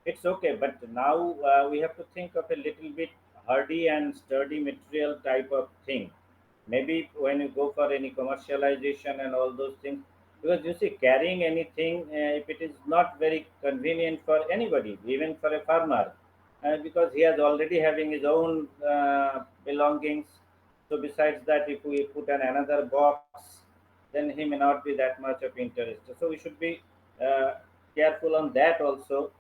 it's okay. But now we have to think of a little bit hardy and sturdy material type of thing. Maybe when you go for any commercialization and all those things, because you see carrying anything, if it is not very convenient for anybody, even for a farmer, because he has already having his own belongings. So besides that, if we put another box, then he may not be that much of interest. So we should be uh, careful on that also.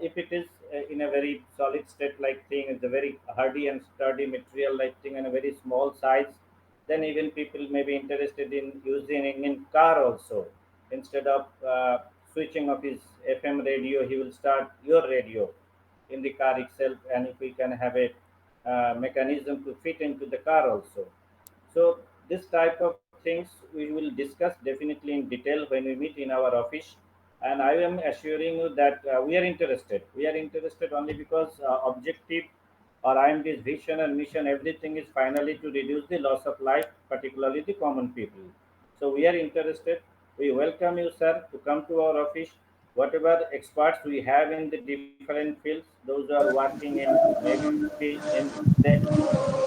If it is in a very solid state like thing, it's a very hardy and sturdy material like thing and a very small size, then even people may be interested in using in car also. Instead of switching off his FM radio, he will start your radio in the car itself, and if we can have a mechanism to fit into the car also. So this type of things we will discuss definitely in detail when we meet in our office. And I am assuring you that we are interested. We are interested only because objective or IMD's vision and mission, everything is finally to reduce the loss of life, particularly the common people. So we are interested. We welcome you, sir, to come to our office. Whatever experts we have in the different fields, those who are working in maybe in the maybe in the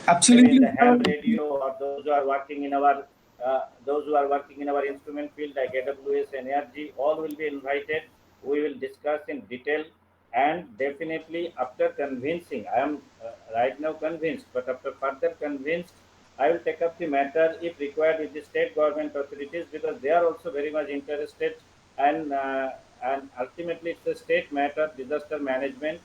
Absolutely, ham sir. radio, or those who are working in our instrument field like AWS Energy, all will be invited. We will discuss in detail, and definitely after convincing, I am right now convinced, but after further convinced, I will take up the matter if required with the state government authorities, because they are also very much interested, and ultimately it's a state matter, disaster management.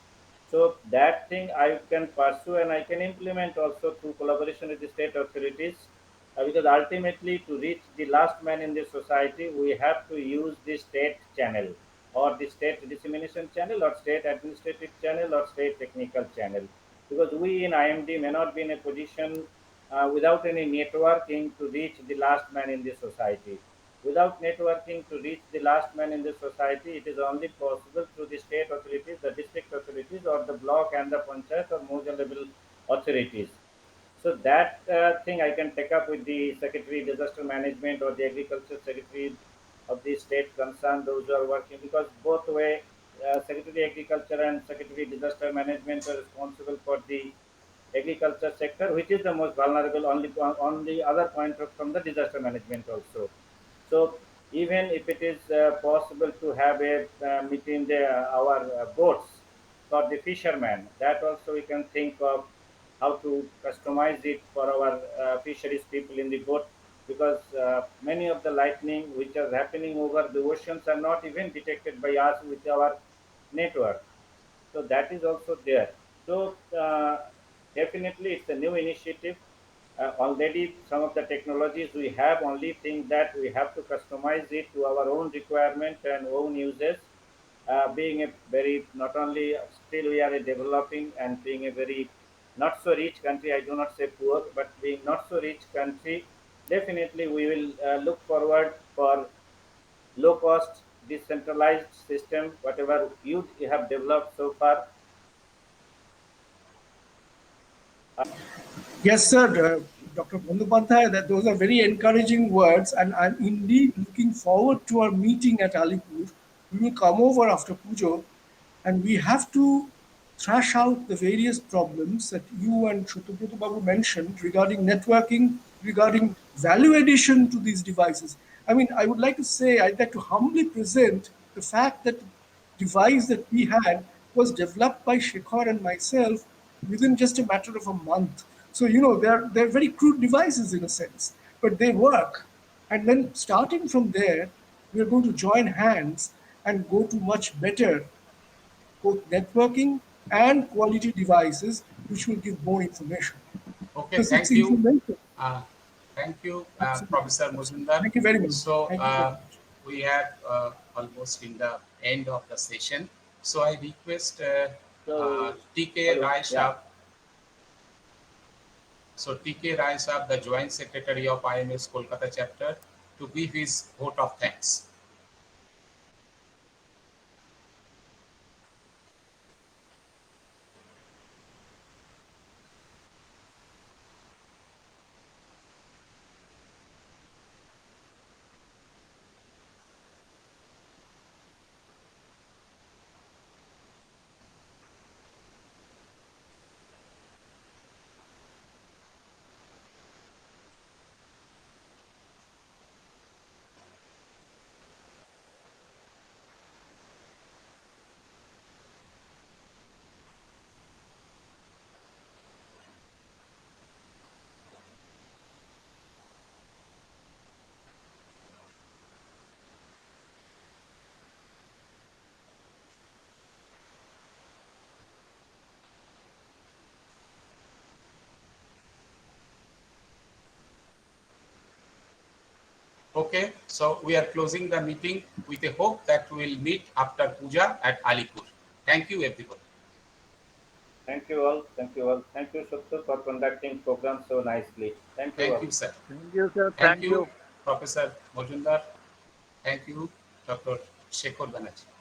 So that thing I can pursue and I can implement also through collaboration with the state authorities, because ultimately to reach the last man in the society, we have to use the state channel or the state dissemination channel or state administrative channel or state technical channel, because we in IMD may not be in a position without any networking to reach the last man in the society. Without networking to reach the last man in the society, it is only possible through the state authorities, the district authorities, or the block and the panchayat or moja level authorities. So that thing I can take up with the Secretary Disaster Management or the Agriculture Secretary of the state concerned, those who are working, because both way, Secretary Agriculture and Secretary Disaster Management are responsible for the agriculture sector, which is the most vulnerable only on the other point from the disaster management also. So even if it is possible to have a between the our boats for the fishermen, that also we can think of how to customize it for our fisheries people in the boat, because many of the lightning which are happening over the oceans are not even detected by us with our network. So that is also there. So definitely it's a new initiative. Already some of the technologies we have, only thing that we have to customize it to our own requirement and own uses. Being a very, not only still we are a developing and being a very not so rich country, I do not say poor, but being not so rich country, definitely we will look forward for low cost decentralized system, whatever you have developed so far. Yes, sir, Dr. Bandyopadhyay, that those are very encouraging words, and I'm indeed looking forward to our meeting at Alipur. We will come over after Pujo, and we have to thrash out the various problems that you and Shotobroto Babu mentioned regarding networking, regarding value addition to these devices. I mean, I would like to say, I'd like to humbly present the fact that the device that we had was developed by Shekhar and myself within just a matter of a month. So, you know, they're very crude devices in a sense, but they work. And then starting from there, we're going to join hands and go to much better both networking and quality devices, which will give more information. Okay, Because it's thank you. information. Thank you, Absolutely. Professor Mujumdar. Thank you very much. So Thank you very much. we have almost in the end of the session. So I request So, TK hello. Rai Yeah. Shah. So TK Rai Shah, the Joint Secretary of IMS Kolkata chapter, to give his vote of thanks. Okay, so we are closing the meeting with a hope that we will meet after Puja at Alipur. Thank you, everyone. Thank you all. Thank you all. Thank you, Shubham, for conducting program so nicely. Thank you Thank all. you, sir. Thank you, sir. Thank Thank you, you. Professor Mojumdar. Thank you, Dr. Shekhar Banerjee.